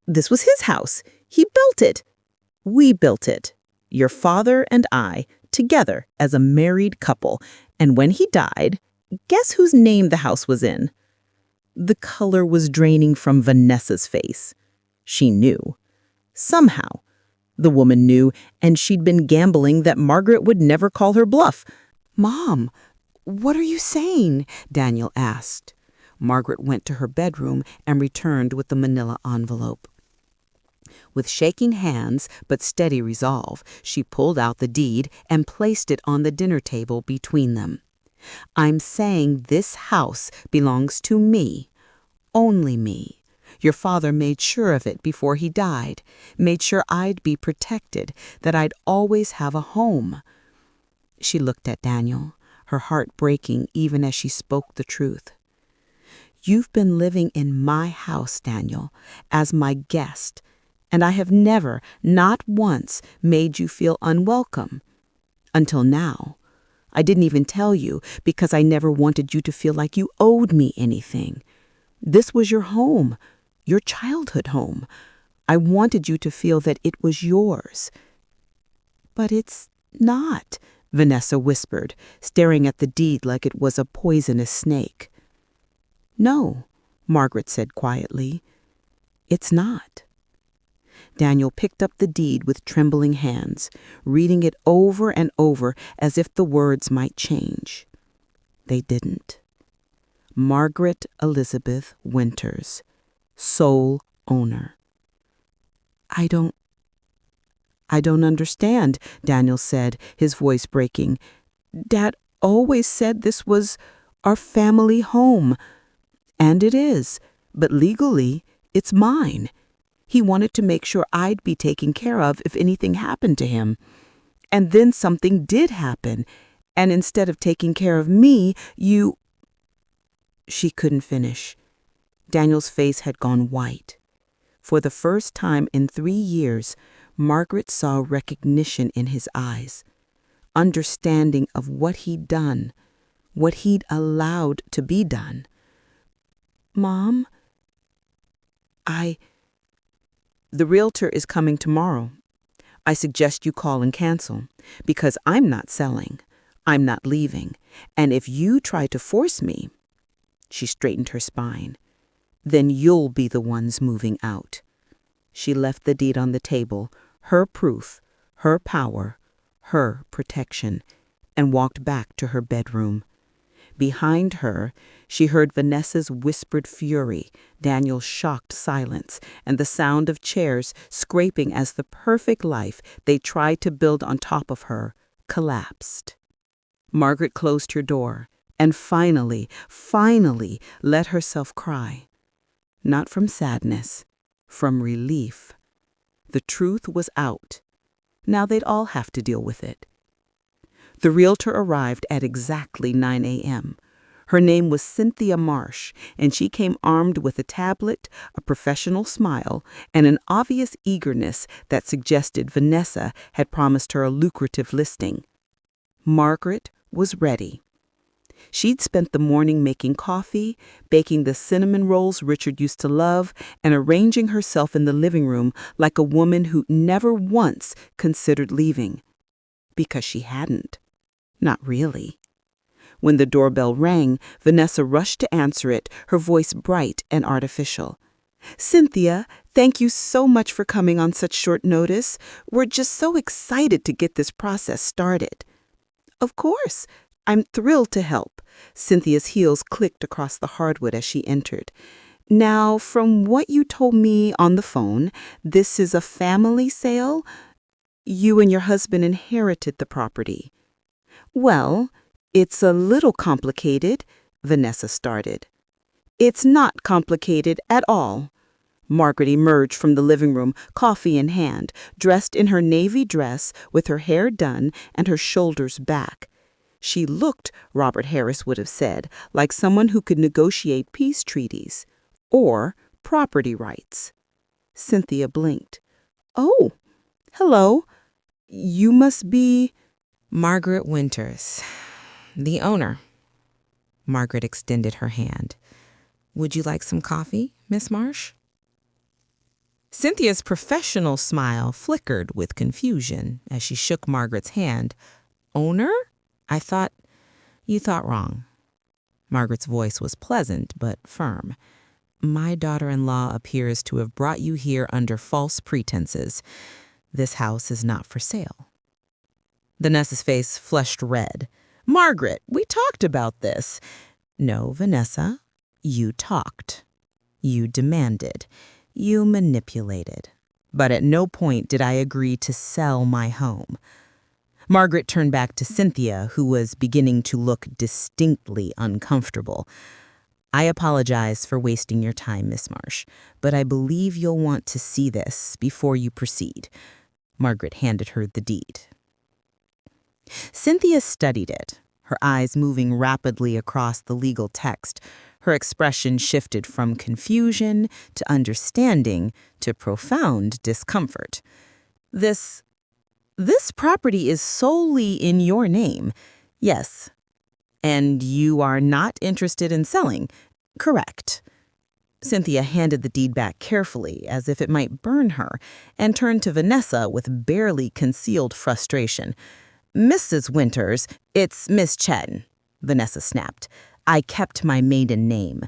This was his house. He built it. We built it. Your father and I, together as a married couple. And when he died, guess whose name the house was in? The color was draining from Vanessa's face. She knew. Somehow. The woman knew, and she'd been gambling that Margaret would never call her bluff. "Mom, what are you saying?" Daniel asked. Margaret went to her bedroom and returned with the manila envelope. With shaking hands but steady resolve, she pulled out the deed and placed it on the dinner table between them. "I'm saying this house belongs to me, only me. Your father made sure of it before he died, made sure I'd be protected, that I'd always have a home." She looked at Daniel, her heart breaking even as she spoke the truth. "You've been living in my house, Daniel, as my guest, and I have never, not once, made you feel unwelcome. Until now. I didn't even tell you because I never wanted you to feel like you owed me anything. This was your home, your childhood home. I wanted you to feel that it was yours." "But it's not," Vanessa whispered, staring at the deed like it was a poisonous snake. "No," Margaret said quietly, "it's not." Daniel picked up the deed with trembling hands, reading it over and over as if the words might change. They didn't. Margaret Elizabeth Winters, sole owner. I don't understand," Daniel said, his voice breaking. "Dad always said this was our family home. And it is, but legally, it's mine. He wanted to make sure I'd be taken care of if anything happened to him. And then something did happen, and instead of taking care of me, you—" She couldn't finish. Daniel's face had gone white. For the first time in 3 years, Margaret saw recognition in his eyes, understanding of what he'd done, what he'd allowed to be done. "Mom, the realtor is coming tomorrow. I suggest you call and cancel, because I'm not selling. I'm not leaving. And if you try to force me," she straightened her spine, "then you'll be the ones moving out." She left the deed on the table, her proof, her power, her protection, and walked back to her bedroom. Behind her, she heard Vanessa's whispered fury, Daniel's shocked silence, and the sound of chairs scraping as the perfect life they tried to build on top of her collapsed. Margaret closed her door and finally let herself cry. Not from sadness, from relief. The truth was out. Now they'd all have to deal with it. The realtor arrived at exactly 9 a.m. Her name was Cynthia Marsh, and she came armed with a tablet, a professional smile, and an obvious eagerness that suggested Vanessa had promised her a lucrative listing. Margaret was ready. She'd spent the morning making coffee, baking the cinnamon rolls Richard used to love, and arranging herself in the living room like a woman who never once considered leaving. Because she hadn't. Not really. When the doorbell rang, Vanessa rushed to answer it, her voice bright and artificial. Cynthia, thank you so much for coming on such short notice. We're just so excited to get this process started. Of course. I'm thrilled to help. Cynthia's heels clicked across the hardwood as she entered. Now, from what you told me on the phone, this is a family sale? You and your husband inherited the property. Well, it's a little complicated, Vanessa started. It's not complicated at all. Margaret emerged from the living room, coffee in hand, dressed in her navy dress with her hair done and her shoulders back. She looked, Robert Harris would have said, like someone who could negotiate peace treaties or property rights. Cynthia blinked. Oh, hello. You must be... Margaret Winters, the owner. Margaret extended her hand. Would you like some coffee, Miss Marsh? Cynthia's professional smile flickered with confusion as she shook Margaret's hand. Owner? You thought wrong. Margaret's voice was pleasant but firm. My daughter-in-law appears to have brought you here under false pretenses. This house is not for sale. Vanessa's face flushed red. Margaret, we talked about this. No, Vanessa, you talked. You demanded. You manipulated. But at no point did I agree to sell my home. Margaret turned back to Cynthia, who was beginning to look distinctly uncomfortable. I apologize for wasting your time, Miss Marsh, but I believe you'll want to see this before you proceed. Margaret handed her the deed. Cynthia studied it, her eyes moving rapidly across the legal text. Her expression shifted from confusion to understanding to profound discomfort. This property is solely in your name, yes. And you are not interested in selling, correct? Cynthia handed the deed back carefully, as if it might burn her, and turned to Vanessa with barely concealed frustration. Mrs. Winters, it's Miss Chen, Vanessa snapped. I kept my maiden name.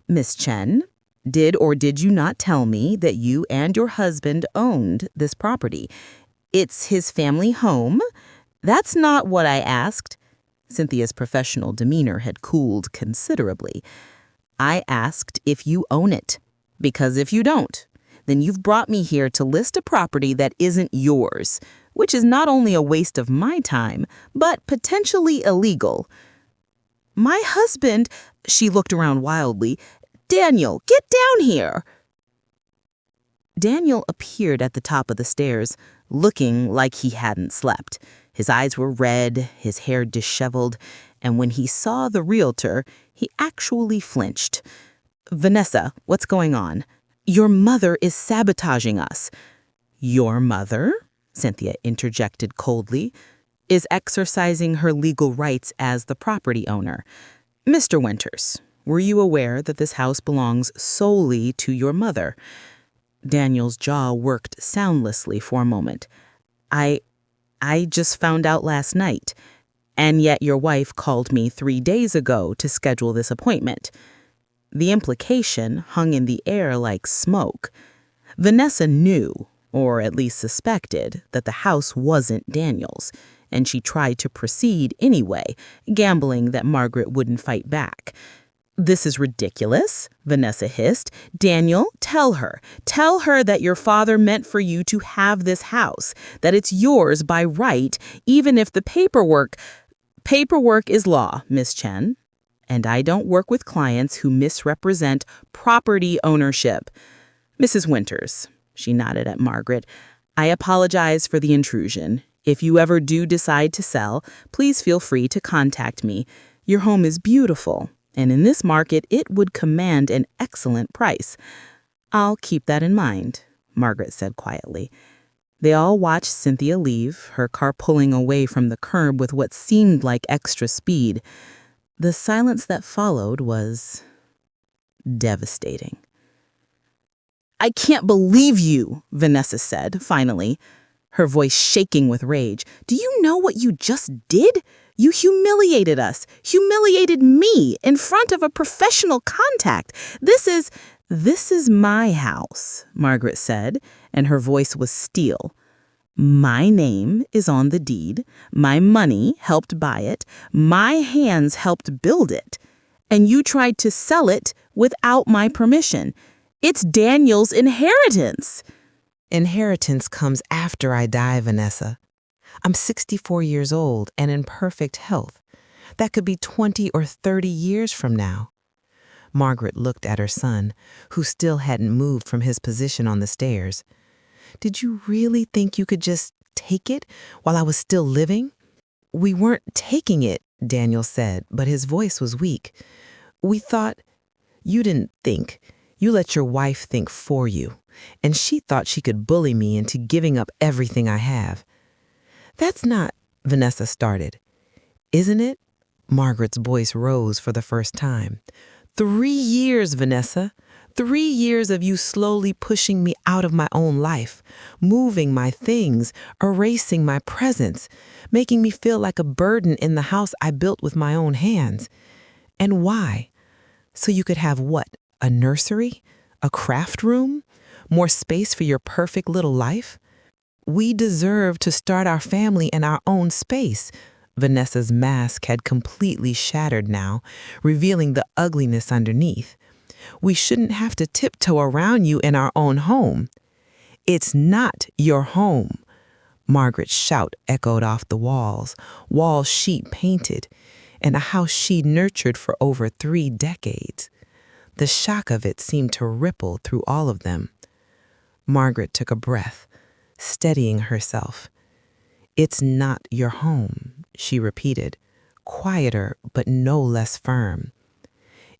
Miss Chen, did or did you not tell me that you and your husband owned this property? It's his family home? That's not what I asked. Cynthia's professional demeanor had cooled considerably. I asked if you own it, because if you don't, then you've brought me here to list a property that isn't yours, which is not only a waste of my time, but potentially illegal. My husband, she looked around wildly. Daniel, get down here. Daniel appeared at the top of the stairs, looking like he hadn't slept. His eyes were red, his hair disheveled, and when he saw the realtor, he actually flinched. Vanessa, what's going on? Your mother is sabotaging us. Your mother? Cynthia interjected coldly, is exercising her legal rights as the property owner. Mr. Winters, were you aware that this house belongs solely to your mother? Daniel's jaw worked soundlessly for a moment. I just found out last night, and yet your wife called me 3 days ago to schedule this appointment. The implication hung in the air like smoke. Vanessa knew, or at least suspected, that the house wasn't Daniel's, and she tried to proceed anyway, gambling that Margaret wouldn't fight back. This is ridiculous, Vanessa hissed. Daniel, tell her that your father meant for you to have this house, that it's yours by right, even if the paperwork is law, Miss Chen. And I don't work with clients who misrepresent property ownership. Mrs. Winters, she nodded at Margaret, I apologize for the intrusion. If you ever do decide to sell, please feel free to contact me. Your home is beautiful, and in this market, it would command an excellent price. I'll keep that in mind, Margaret said quietly. They all watched Cynthia leave, her car pulling away from the curb with what seemed like extra speed. The silence that followed was devastating. I can't believe you, Vanessa said, finally, her voice shaking with rage. Do you know what you just did? You humiliated us, humiliated me in front of a professional contact. This is "This is my house," Margaret said, and her voice was steel. "My name is on the deed. My money helped buy it. My hands helped build it. And you tried to sell it without my permission. It's Daniel's inheritance." Inheritance comes after I die, Vanessa. I'm 64 years old and in perfect health. That could be 20 or 30 years from now. Margaret looked at her son, who still hadn't moved from his position on the stairs. Did you really think you could just take it while I was still living? We weren't taking it, Daniel said, but his voice was weak. We thought, you didn't think. You let your wife think for you, and she thought she could bully me into giving up everything I have. That's not, Vanessa started. Isn't it? Margaret's voice rose for the first time. 3 years, Vanessa. 3 years of you slowly pushing me out of my own life, moving my things, erasing my presence, making me feel like a burden in the house I built with my own hands. And why? So you could have what? A nursery? A craft room? More space for your perfect little life? We deserve to start our family in our own space. Vanessa's mask had completely shattered now, revealing the ugliness underneath. We shouldn't have to tiptoe around you in our own home. It's not your home. Margaret's shout echoed off the walls she painted, and a house she nurtured for over 3 decades. The shock of it seemed to ripple through all of them. Margaret took a breath, steadying herself. "It's not your home," she repeated, quieter but no less firm.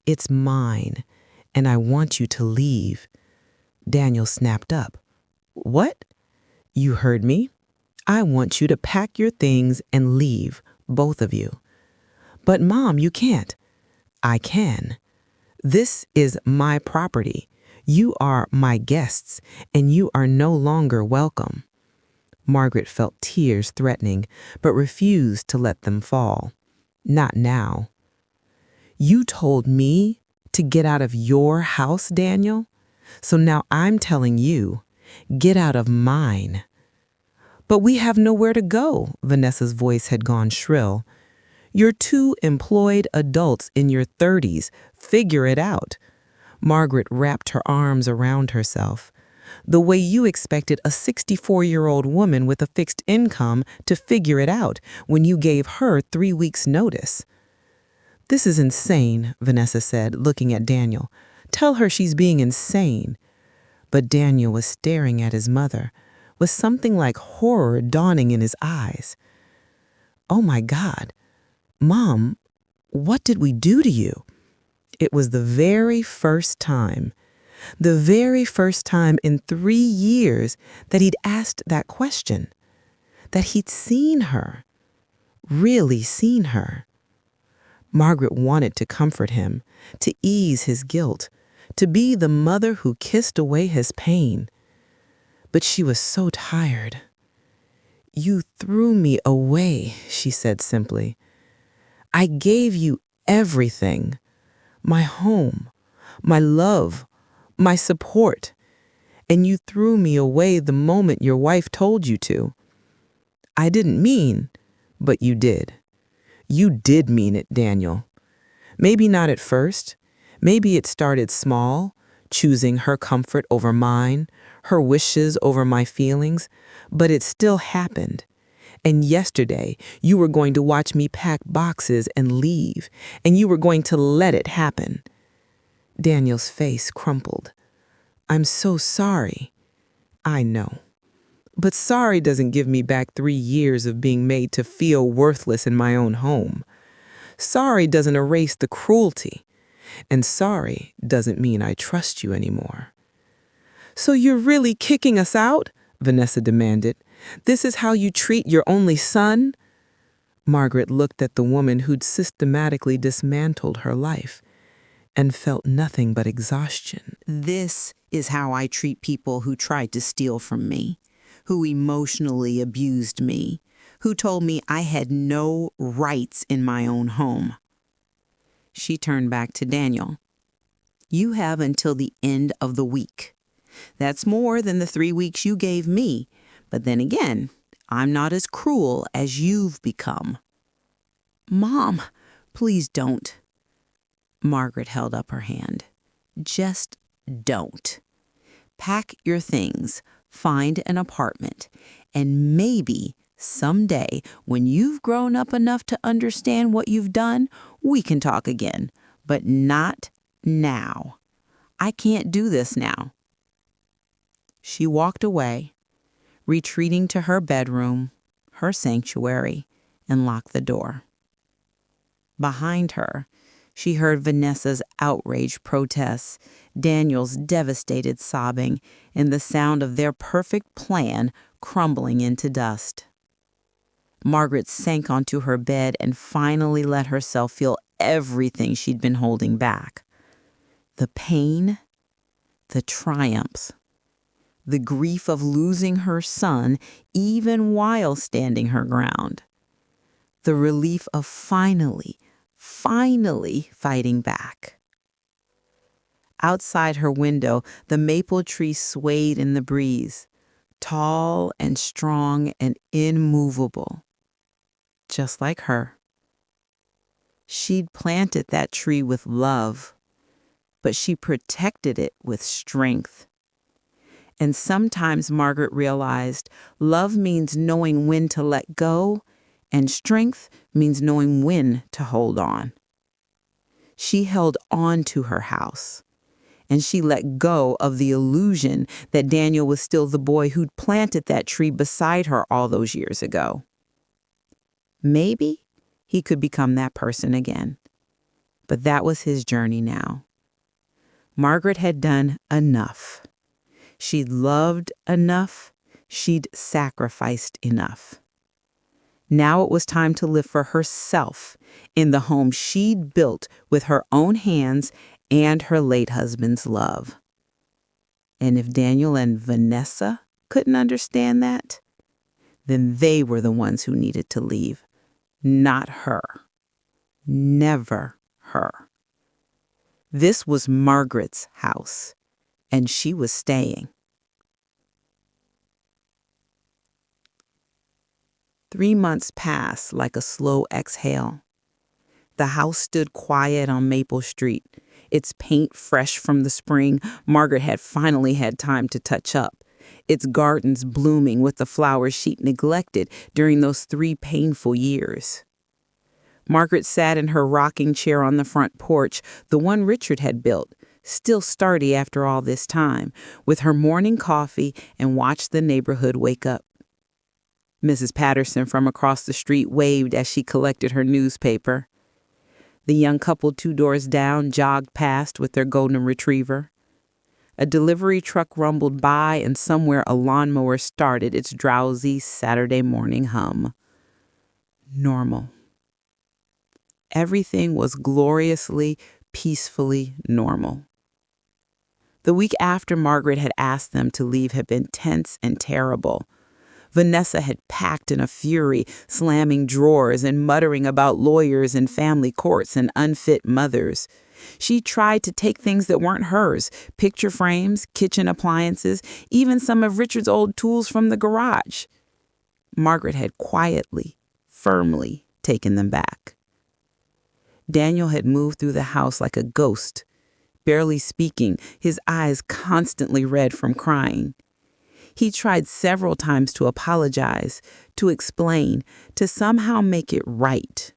"It's mine, and I want you to leave." Daniel snapped up. "What?" "You heard me. I want you to pack your things and leave, both of you." "But Mom, you can't." "I can. This is my property. You are my guests, and you are no longer welcome." Margaret felt tears threatening, but refused to let them fall. Not now. "You told me to get out of your house, Daniel. So now I'm telling you, get out of mine." "But we have nowhere to go," Vanessa's voice had gone shrill. "You're 2 employed adults in your 30s. Figure it out." Margaret wrapped her arms around herself. "The way you expected a 64-year-old woman with a fixed income to figure it out when you gave her 3 weeks' notice." "This is insane," Vanessa said, looking at Daniel. "Tell her she's being insane." But Daniel was staring at his mother, with something like horror dawning in his eyes. "Oh my God. Mom, what did we do to you?" It was the very first time in 3 years that he'd asked that question, that he'd seen her, really seen her. Margaret wanted to comfort him, to ease his guilt, to be the mother who kissed away his pain. But she was so tired. "You threw me away," she said simply. "I gave you everything. My home, my love, my support. And you threw me away the moment your wife told you to. I didn't mean, but you did. You did mean it, Daniel. Maybe not at first. Maybe it started small, choosing her comfort over mine, her wishes over my feelings, but it still happened. And yesterday, you were going to watch me pack boxes and leave, and you were going to let it happen." Daniel's face crumpled. "I'm so sorry." "I know. But sorry doesn't give me back 3 years of being made to feel worthless in my own home. Sorry doesn't erase the cruelty. And sorry doesn't mean I trust you anymore." "So you're really kicking us out?" Vanessa demanded. "This is how you treat your only son?" Margaret looked at the woman who'd systematically dismantled her life and felt nothing but exhaustion. This is how I treat people who tried to steal from me, who emotionally abused me, who told me I had no rights in my own home. She turned back to Daniel. You have until the end of the week. That's more than the 3 weeks you gave me, but then again, I'm not as cruel as you've become." "Mom, please don't." Margaret held up her hand. "Just don't. Pack your things, find an apartment, and maybe someday, when you've grown up enough to understand what you've done, we can talk again. But not now. I can't do this now." She walked away, retreating to her bedroom, her sanctuary, and locked the door. Behind her, she heard Vanessa's outraged protests, Daniel's devastated sobbing, and the sound of their perfect plan crumbling into dust. Margaret sank onto her bed and finally let herself feel everything she'd been holding back. The pain, the triumphs, the grief of losing her son even while standing her ground, the relief of finally fighting back. Outside her window, the maple tree swayed in the breeze, tall and strong and immovable, just like her. She'd planted that tree with love, but she protected it with strength. And sometimes Margaret realized love means knowing when to let go, and strength means knowing when to hold on. She held on to her house, and she let go of the illusion that Daniel was still the boy who'd planted that tree beside her all those years ago. Maybe he could become that person again, but that was his journey now. Margaret had done enough. She'd loved enough. She'd sacrificed enough. Now it was time to live for herself in the home she'd built with her own hands and her late husband's love. And if Daniel and Vanessa couldn't understand that, then they were the ones who needed to leave, not her. Never her. This was Margaret's house, and she was staying. 3 months passed like a slow exhale. The house stood quiet on Maple Street, its paint fresh from the spring Margaret had finally had time to touch up, its gardens blooming with the flowers she'd neglected during those 3 painful years. Margaret sat in her rocking chair on the front porch, the one Richard had built, still sturdy after all this time, with her morning coffee and watched the neighborhood wake up. Mrs. Patterson from across the street waved as she collected her newspaper. The young couple 2 doors down jogged past with their golden retriever. A delivery truck rumbled by, and somewhere a lawnmower started its drowsy Saturday morning hum. Normal. Everything was gloriously, peacefully normal. The week after Margaret had asked them to leave had been tense and terrible. Vanessa had packed in a fury, slamming drawers and muttering about lawyers and family courts and unfit mothers. She tried to take things that weren't hers, picture frames, kitchen appliances, even some of Richard's old tools from the garage. Margaret had quietly, firmly taken them back. Daniel had moved through the house like a ghost, barely speaking, his eyes constantly red from crying. He tried several times to apologize, to explain, to somehow make it right.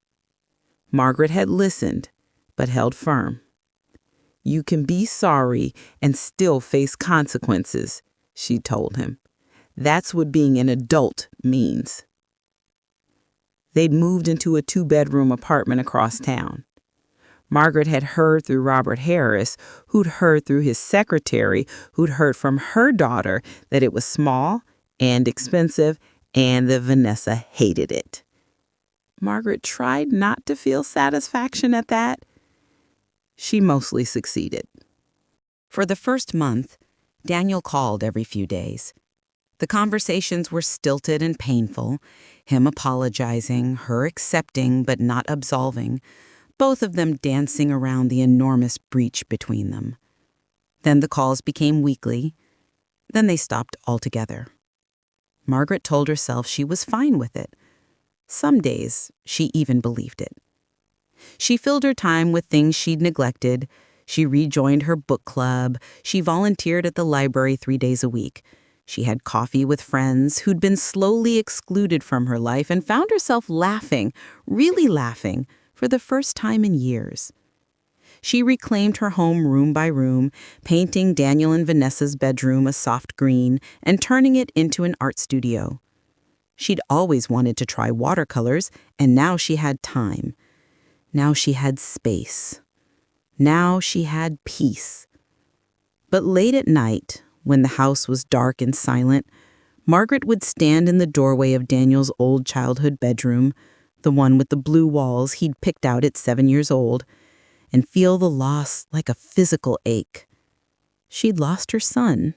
Margaret had listened, but held firm. "You can be sorry and still face consequences," she told him. "That's what being an adult means." They'd moved into a 2-bedroom apartment across town. Margaret had heard through Robert Harris, who'd heard through his secretary, who'd heard from her daughter, that it was small and expensive and that Vanessa hated it. Margaret tried not to feel satisfaction at that. She mostly succeeded. For the first month, Daniel called every few days. The conversations were stilted and painful, him apologizing, her accepting but not absolving, both of them dancing around the enormous breach between them. Then the calls became weekly. Then they stopped altogether. Margaret told herself she was fine with it. Some days, she even believed it. She filled her time with things she'd neglected. She rejoined her book club. She volunteered at the library 3 days a week. She had coffee with friends who'd been slowly excluded from her life and found herself laughing, really laughing, for the first time in years. She reclaimed her home room by room, painting Daniel and Vanessa's bedroom a soft green and turning it into an art studio. She'd always wanted to try watercolors, and now she had time. Now she had space. Now she had peace. But late at night, when the house was dark and silent, Margaret would stand in the doorway of Daniel's old childhood bedroom, the one with the blue walls he'd picked out at 7 years old, and feel the loss like a physical ache. She'd lost her son,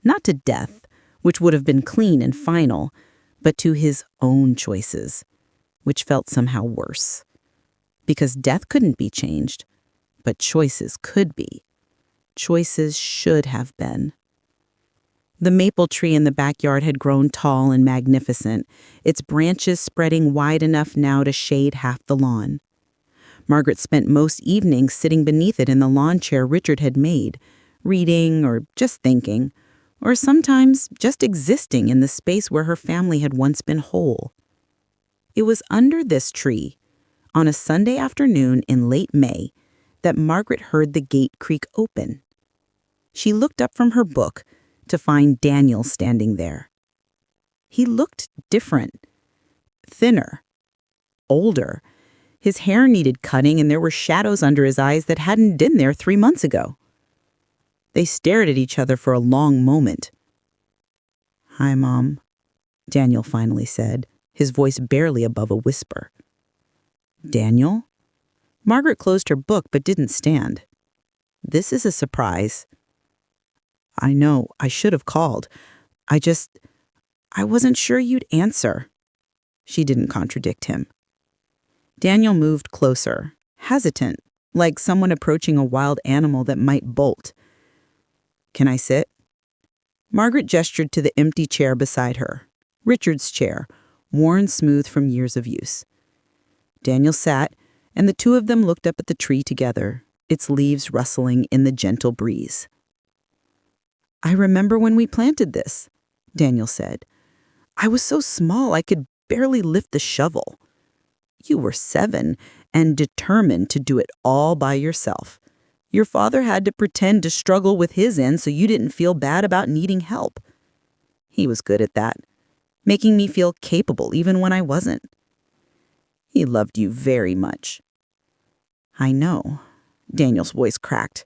not to death, which would have been clean and final, but to his own choices, which felt somehow worse. Because death couldn't be changed, but choices could be. Choices should have been. The maple tree in the backyard had grown tall and magnificent, its branches spreading wide enough now to shade half the lawn. Margaret spent most evenings sitting beneath it in the lawn chair Richard had made, reading or just thinking, or sometimes just existing in the space where her family had once been whole. It was under this tree, on a Sunday afternoon in late May, that Margaret heard the gate creak open. She looked up from her book to find Daniel standing there. He looked different, thinner, older. His hair needed cutting, and there were shadows under his eyes that hadn't been there 3 months ago. They stared at each other for a long moment. "Hi, Mom," Daniel finally said, his voice barely above a whisper. "Daniel?" Margaret closed her book but didn't stand. "This is a surprise." "I know, I should have called. I wasn't sure you'd answer." She didn't contradict him. Daniel moved closer, hesitant, like someone approaching a wild animal that might bolt. "Can I sit?" Margaret gestured to the empty chair beside her, Richard's chair, worn smooth from years of use. Daniel sat, and the two of them looked up at the tree together, its leaves rustling in the gentle breeze. "I remember when we planted this," Daniel said. "I was so small I could barely lift the shovel. You were 7 and determined to do it all by yourself. Your father had to pretend to struggle with his end so you didn't feel bad about needing help. He was good at that, making me feel capable even when I wasn't. He loved you very much." "I know," Daniel's voice cracked.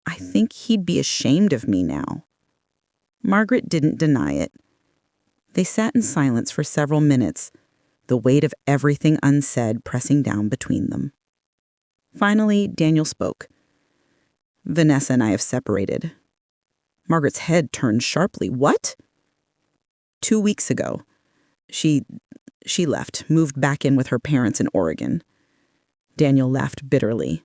"I think he'd be ashamed of me now." Margaret didn't deny it. They sat in silence for several minutes, the weight of everything unsaid pressing down between them. Finally, Daniel spoke. "Vanessa and I have separated." Margaret's head turned sharply. "What?" "2 weeks ago. She left, moved back in with her parents in Oregon." Daniel laughed bitterly.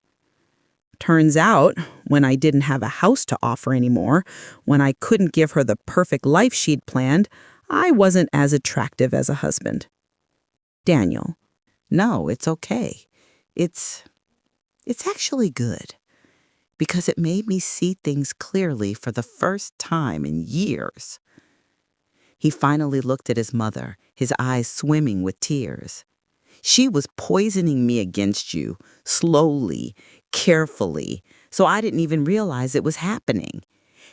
"Turns out, when I didn't have a house to offer anymore, when I couldn't give her the perfect life she'd planned, I wasn't as attractive as a husband." "Daniel." "No, it's okay. It's actually good. Because it made me see things clearly for the first time in years." He finally looked at his mother, his eyes swimming with tears. "She was poisoning me against you, slowly, carefully, so I didn't even realize it was happening.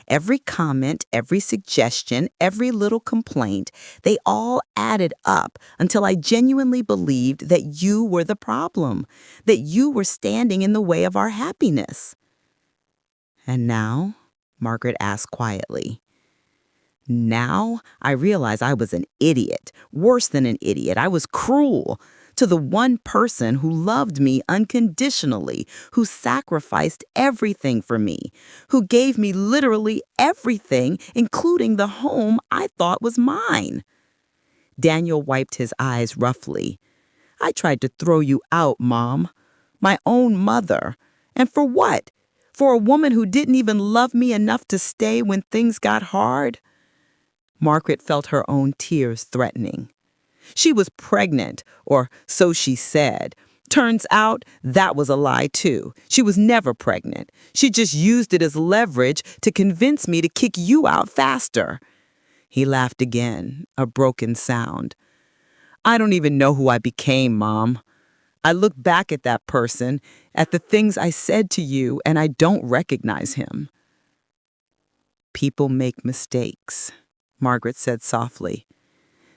Every comment, every suggestion, every little complaint, they all added up until I genuinely believed that you were the problem, that you were standing in the way of our happiness." "And now?" Margaret asked quietly. "Now I realize I was an idiot, worse than an idiot. I was cruel to the one person who loved me unconditionally, who sacrificed everything for me, who gave me literally everything, including the home I thought was mine." Daniel wiped his eyes roughly. "I tried to throw you out, Mom. My own mother. And for what? For a woman who didn't even love me enough to stay when things got hard? Margaret felt her own tears threatening. She was pregnant, or so she said. Turns out that was a lie, too. She was never pregnant. She just used it as leverage to convince me to kick you out faster. He laughed again, a broken sound. I don't even know who I became, Mom. I look back at that person, at the things I said to you, and I don't recognize him. People make mistakes, Margaret said softly.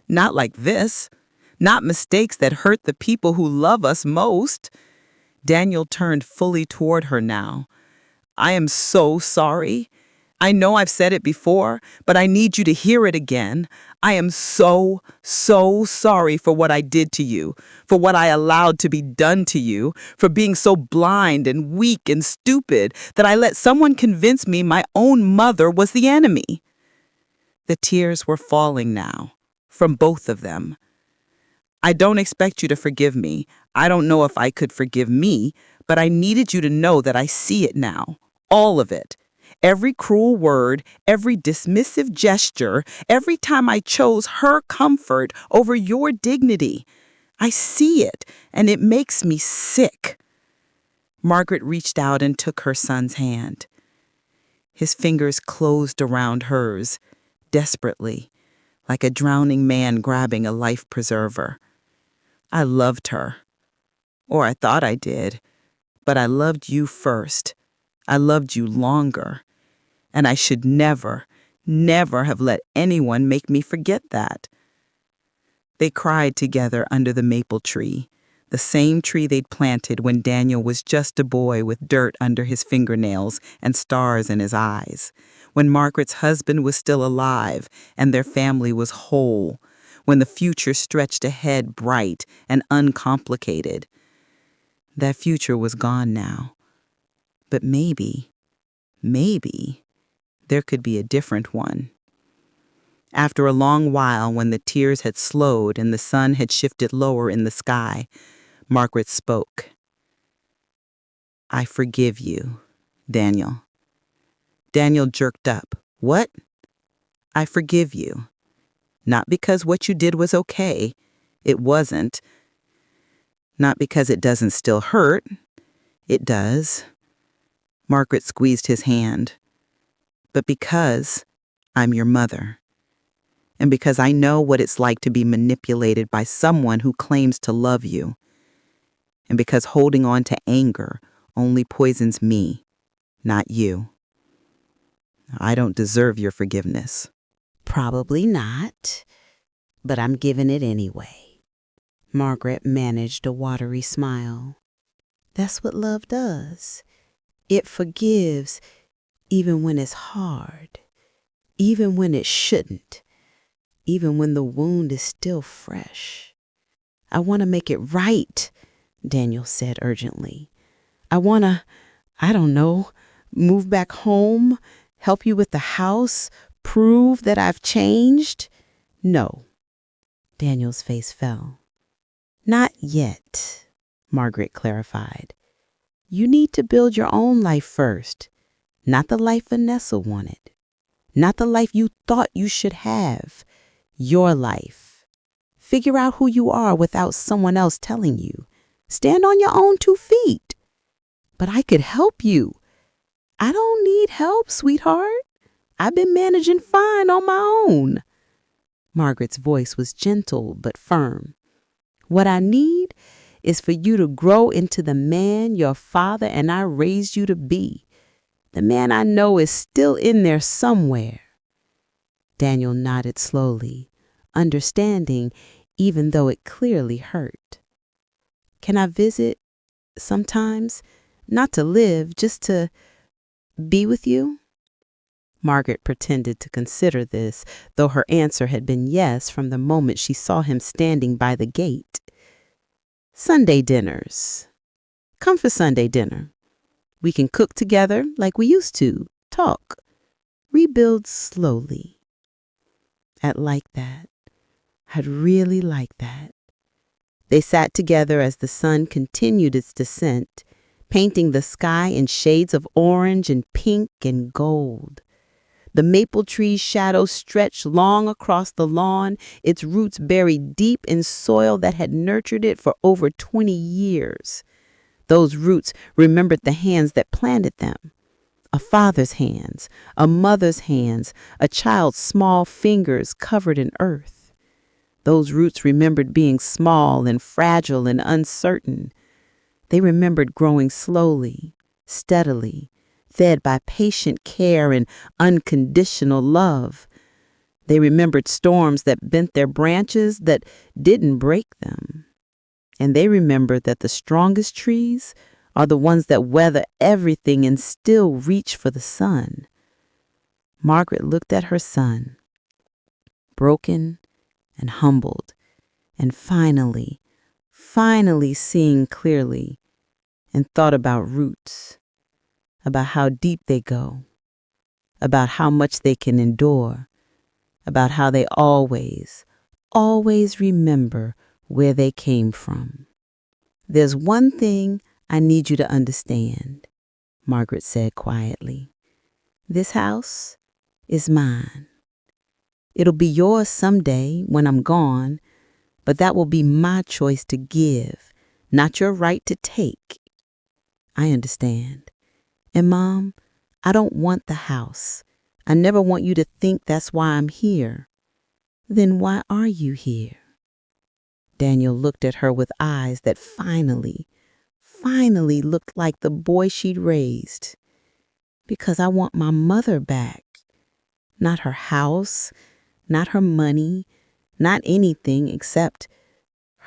Not like this. Not mistakes that hurt the people who love us most. Daniel turned fully toward her now. I am so sorry. I know I've said it before, but I need you to hear it again. I am so sorry for what I did to you, for what I allowed to be done to you, for being so blind and weak and stupid that I let someone convince me my own mother was the enemy. The tears were falling now, from both of them. I don't expect you to forgive me. I don't know if I could forgive me, but I needed you to know that I see it now. All of it. Every cruel word, every dismissive gesture, every time I chose her comfort over your dignity. I see it, and it makes me sick. Margaret reached out and took her son's hand. His fingers closed around hers, desperately, like a drowning man grabbing a life preserver. I loved her. Or I thought I did. But I loved you first. I loved you longer. And I should never have let anyone make me forget that. They cried together under the maple tree, the same tree they'd planted when Daniel was just a boy with dirt under his fingernails and stars in his eyes, when Margaret's husband was still alive and their family was whole, when the future stretched ahead bright and uncomplicated. That future was gone now. But maybe, there could be a different one. After a long while, when the tears had slowed and the sun had shifted lower in the sky, Margaret spoke. I forgive you, Daniel. Daniel jerked up. What? I forgive you. Not because what you did was okay. It wasn't. Not because it doesn't still hurt. It does. Margaret squeezed his hand. But because I'm your mother. And because I know what it's like to be manipulated by someone who claims to love you. And because holding on to anger only poisons me, not you. I don't deserve your forgiveness. Probably not, but I'm giving it anyway. Margaret managed a watery smile. That's what love does. It forgives even when it's hard, even when it shouldn't, even when the wound is still fresh. I want to make it right, Daniel said urgently. I want to, move back home, help you with the house, prove that I've changed. No. Daniel's face fell. Not yet, Margaret clarified. You need to build your own life first, not the life Vanessa wanted, not the life you thought you should have, your life. Figure out who you are without someone else telling you. Stand on your own 2 feet. But I could help you. I don't need help, sweetheart. I've been managing fine on my own. Margaret's voice was gentle but firm. What I need is for you to grow into the man your father and I raised you to be. The man I know is still in there somewhere. Daniel nodded slowly, understanding even though it clearly hurt. Can I visit sometimes? Not to live, just to be with you? Margaret pretended to consider this, though her answer had been yes from the moment she saw him standing by the gate. Sunday dinners. Come for Sunday dinner. We can cook together like we used to, talk, rebuild slowly. I'd like that. I'd really like that. They sat together as the sun continued its descent, painting the sky in shades of orange and pink and gold. The maple tree's shadow stretched long across the lawn, its roots buried deep in soil that had nurtured it for over 20 years. Those roots remembered the hands that planted them. A father's hands, a mother's hands, a child's small fingers covered in earth. Those roots remembered being small and fragile and uncertain. They remembered growing slowly, steadily, fed by patient care and unconditional love. They remembered storms that bent their branches that didn't break them. And they remembered that the strongest trees are the ones that weather everything and still reach for the sun. Margaret looked at her son, broken and humbled, and finally seeing clearly, and thought about roots, about how deep they go, about how much they can endure, about how they always remember where they came from. "There's one thing I need you to understand," Margaret said quietly. "This house is mine. It'll be yours someday when I'm gone, but that will be my choice to give, not your right to take. I understand. And Mom, I don't want the house. I never want you to think that's why I'm here. Then why are you here?" Daniel looked at her with eyes that finally looked like the boy she'd raised. "Because I want my mother back. Not her house, not her money, not anything except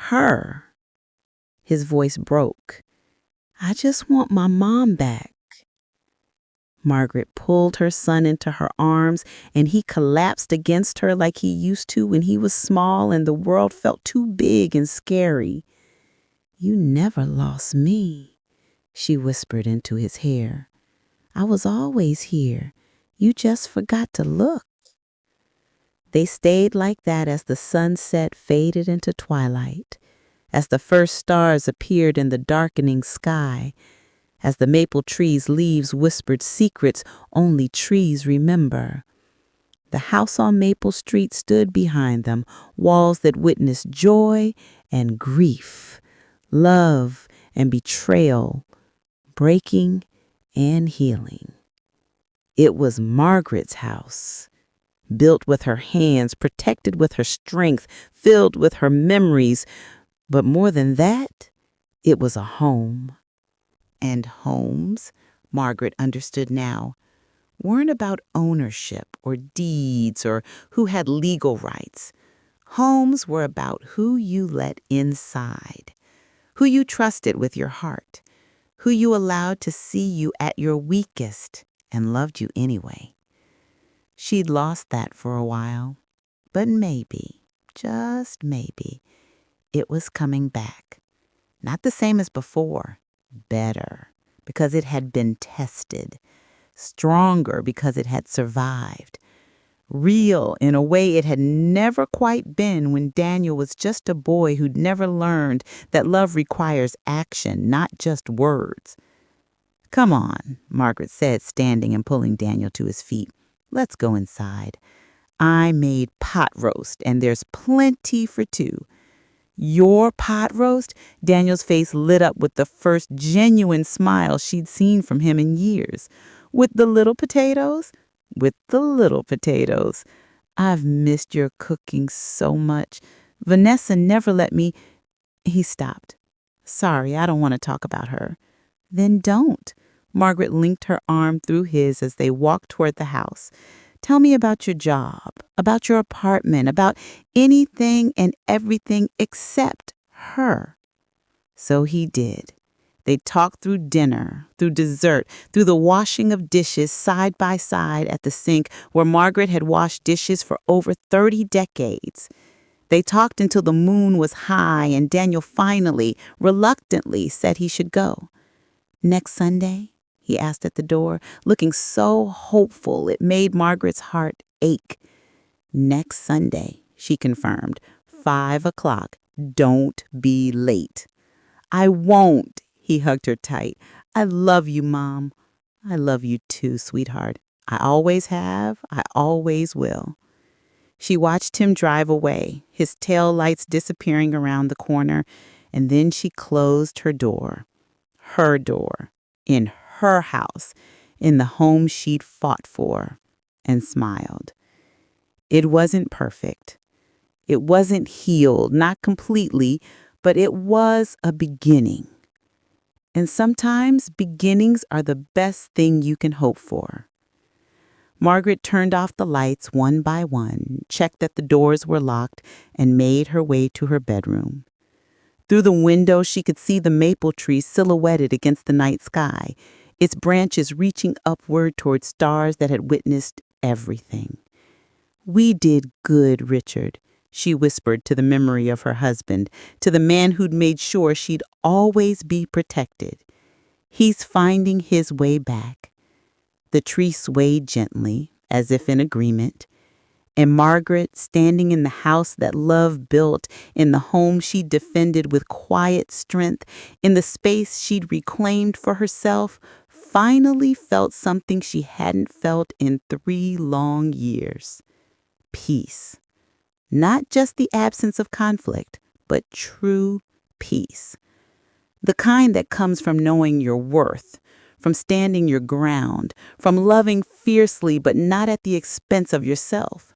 her." His voice broke. "I just want my mom back." Margaret pulled her son into her arms, and he collapsed against her like he used to when he was small and the world felt too big and scary. "You never lost me," she whispered into his hair. "I was always here. You just forgot to look." They stayed like that as the sunset faded into twilight, as the first stars appeared in the darkening sky, as the maple tree's leaves whispered secrets only trees remember. The house on Maple Street stood behind them, walls that witnessed joy and grief, love and betrayal, breaking and healing. It was Margaret's house, built with her hands, protected with her strength, filled with her memories. But more than that, it was a home. And homes, Margaret understood now, weren't about ownership or deeds or who had legal rights. Homes were about who you let inside, who you trusted with your heart, who you allowed to see you at your weakest and loved you anyway. She'd lost that for a while, but maybe, just maybe, it was coming back. Not the same as before, better, because it had been tested, stronger because it had survived, real in a way it had never quite been when Daniel was just a boy who'd never learned that love requires action, not just words. "Come on," Margaret said, standing and pulling Daniel to his feet. "Let's go inside. I made pot roast, and there's plenty for two." "Your pot roast?" Daniel's face lit up with the first genuine smile she'd seen from him in years. "With the little potatoes?" "With the little potatoes. I've missed your cooking so much. Vanessa never let me—" He stopped. "Sorry, I don't want to talk about her." "Then don't." Margaret linked her arm through his as they walked toward the house. "Tell me about your job, about your apartment, about anything and everything except her." So he did. They talked through dinner, through dessert, through the washing of dishes side by side at the sink where Margaret had washed dishes for over 30 decades. They talked until the moon was high and Daniel finally, reluctantly, said he should go. "Next Sunday?" he asked at the door, looking so hopeful it made Margaret's heart ache. "Next Sunday," she confirmed. 5 o'clock. Don't be late." "I won't." He hugged her tight. I love you, Mom. I love you too, sweetheart. I always have. I always will. She watched him drive away, his tail lights disappearing around the corner, and then she closed her door, in her house, in the home she'd fought for, and smiled. It wasn't perfect. It wasn't healed, not completely, but it was a beginning. And sometimes beginnings are the best thing you can hope for. Margaret turned off the lights one by one, checked that the doors were locked, and made her way to her bedroom. Through the window, she could see the maple tree silhouetted against the night sky, its branches reaching upward toward stars that had witnessed everything. "We did good, Richard," she whispered to the memory of her husband, to the man who'd made sure she'd always be protected. "He's finding his way back." The tree swayed gently, as if in agreement, and Margaret, standing in the house that love built, in the home she'd defended with quiet strength, in the space she'd reclaimed for herself, finally felt something she hadn't felt in 3 long years. Peace. Not just the absence of conflict, but true peace. The kind that comes from knowing your worth, from standing your ground, from loving fiercely but not at the expense of yourself,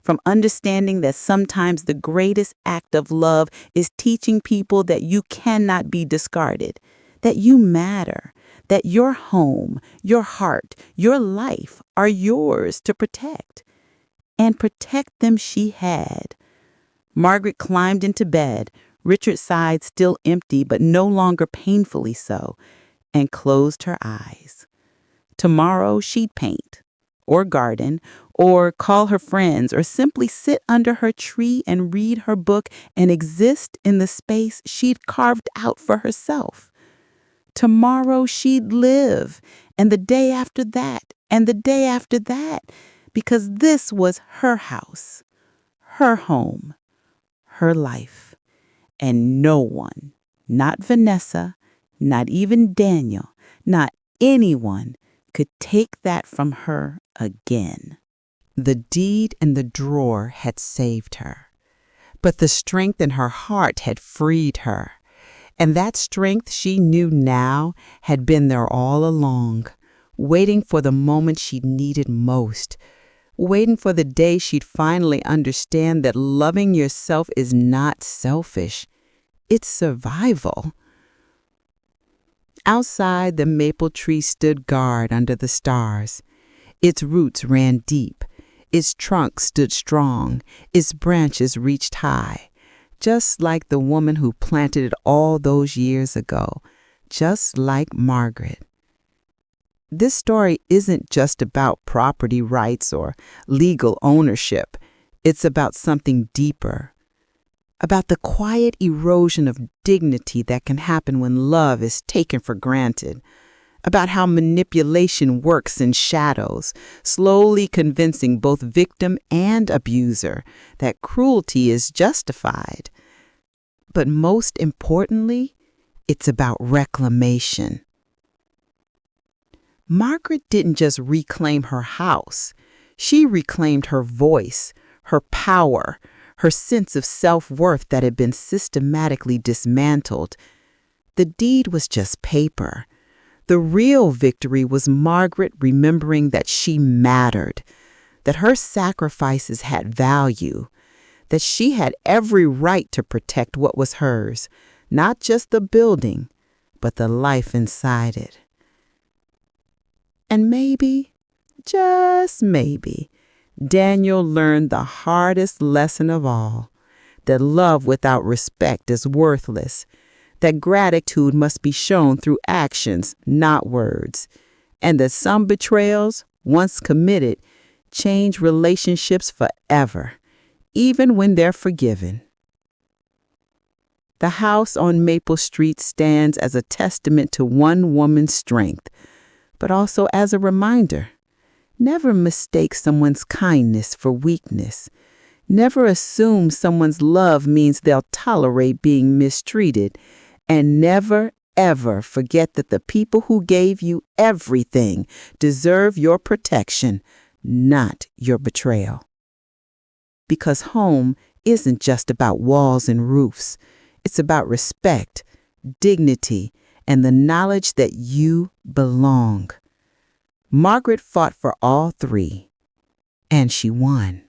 from understanding that sometimes the greatest act of love is teaching people that you cannot be discarded, that you matter, that your home, your heart, your life are yours to protect. And protect them she had. Margaret climbed into bed, Richard's side still empty but no longer painfully so, and closed her eyes. Tomorrow she'd paint, or garden, or call her friends, or simply sit under her tree and read her book and exist in the space she'd carved out for herself. Tomorrow she'd live, and the day after that, and the day after that, because this was her house, her home, her life, and no one, not Vanessa, not even Daniel, not anyone, could take that from her again. The deed in the drawer had saved her, but the strength in her heart had freed her, and that strength she knew now had been there all along, waiting for the moment she needed most, waiting for the day she'd finally understand that loving yourself is not selfish. It's survival. Outside, the maple tree stood guard under the stars. Its roots ran deep. Its trunk stood strong. Its branches reached high. Just like the woman who planted it all those years ago. Just like Margaret. This story isn't just about property rights or legal ownership. It's about something deeper. About the quiet erosion of dignity that can happen when love is taken for granted. About how manipulation works in shadows, slowly convincing both victim and abuser that cruelty is justified. But most importantly, it's about reclamation. Margaret didn't just reclaim her house. She reclaimed her voice, her power, her sense of self-worth that had been systematically dismantled. The deed was just paper. The real victory was Margaret remembering that she mattered, that her sacrifices had value, that she had every right to protect what was hers, not just the building, but the life inside it. And maybe, just maybe, Daniel learned the hardest lesson of all, that love without respect is worthless, that gratitude must be shown through actions, not words, and that some betrayals, once committed, change relationships forever, even when they're forgiven. The house on Maple Street stands as a testament to one woman's strength, but also as a reminder. Never mistake someone's kindness for weakness. Never assume someone's love means they'll tolerate being mistreated. And never, ever forget that the people who gave you everything deserve your protection, not your betrayal. Because home isn't just about walls and roofs. It's about respect, dignity, and the knowledge that you belong. Margaret fought for all three, and she won.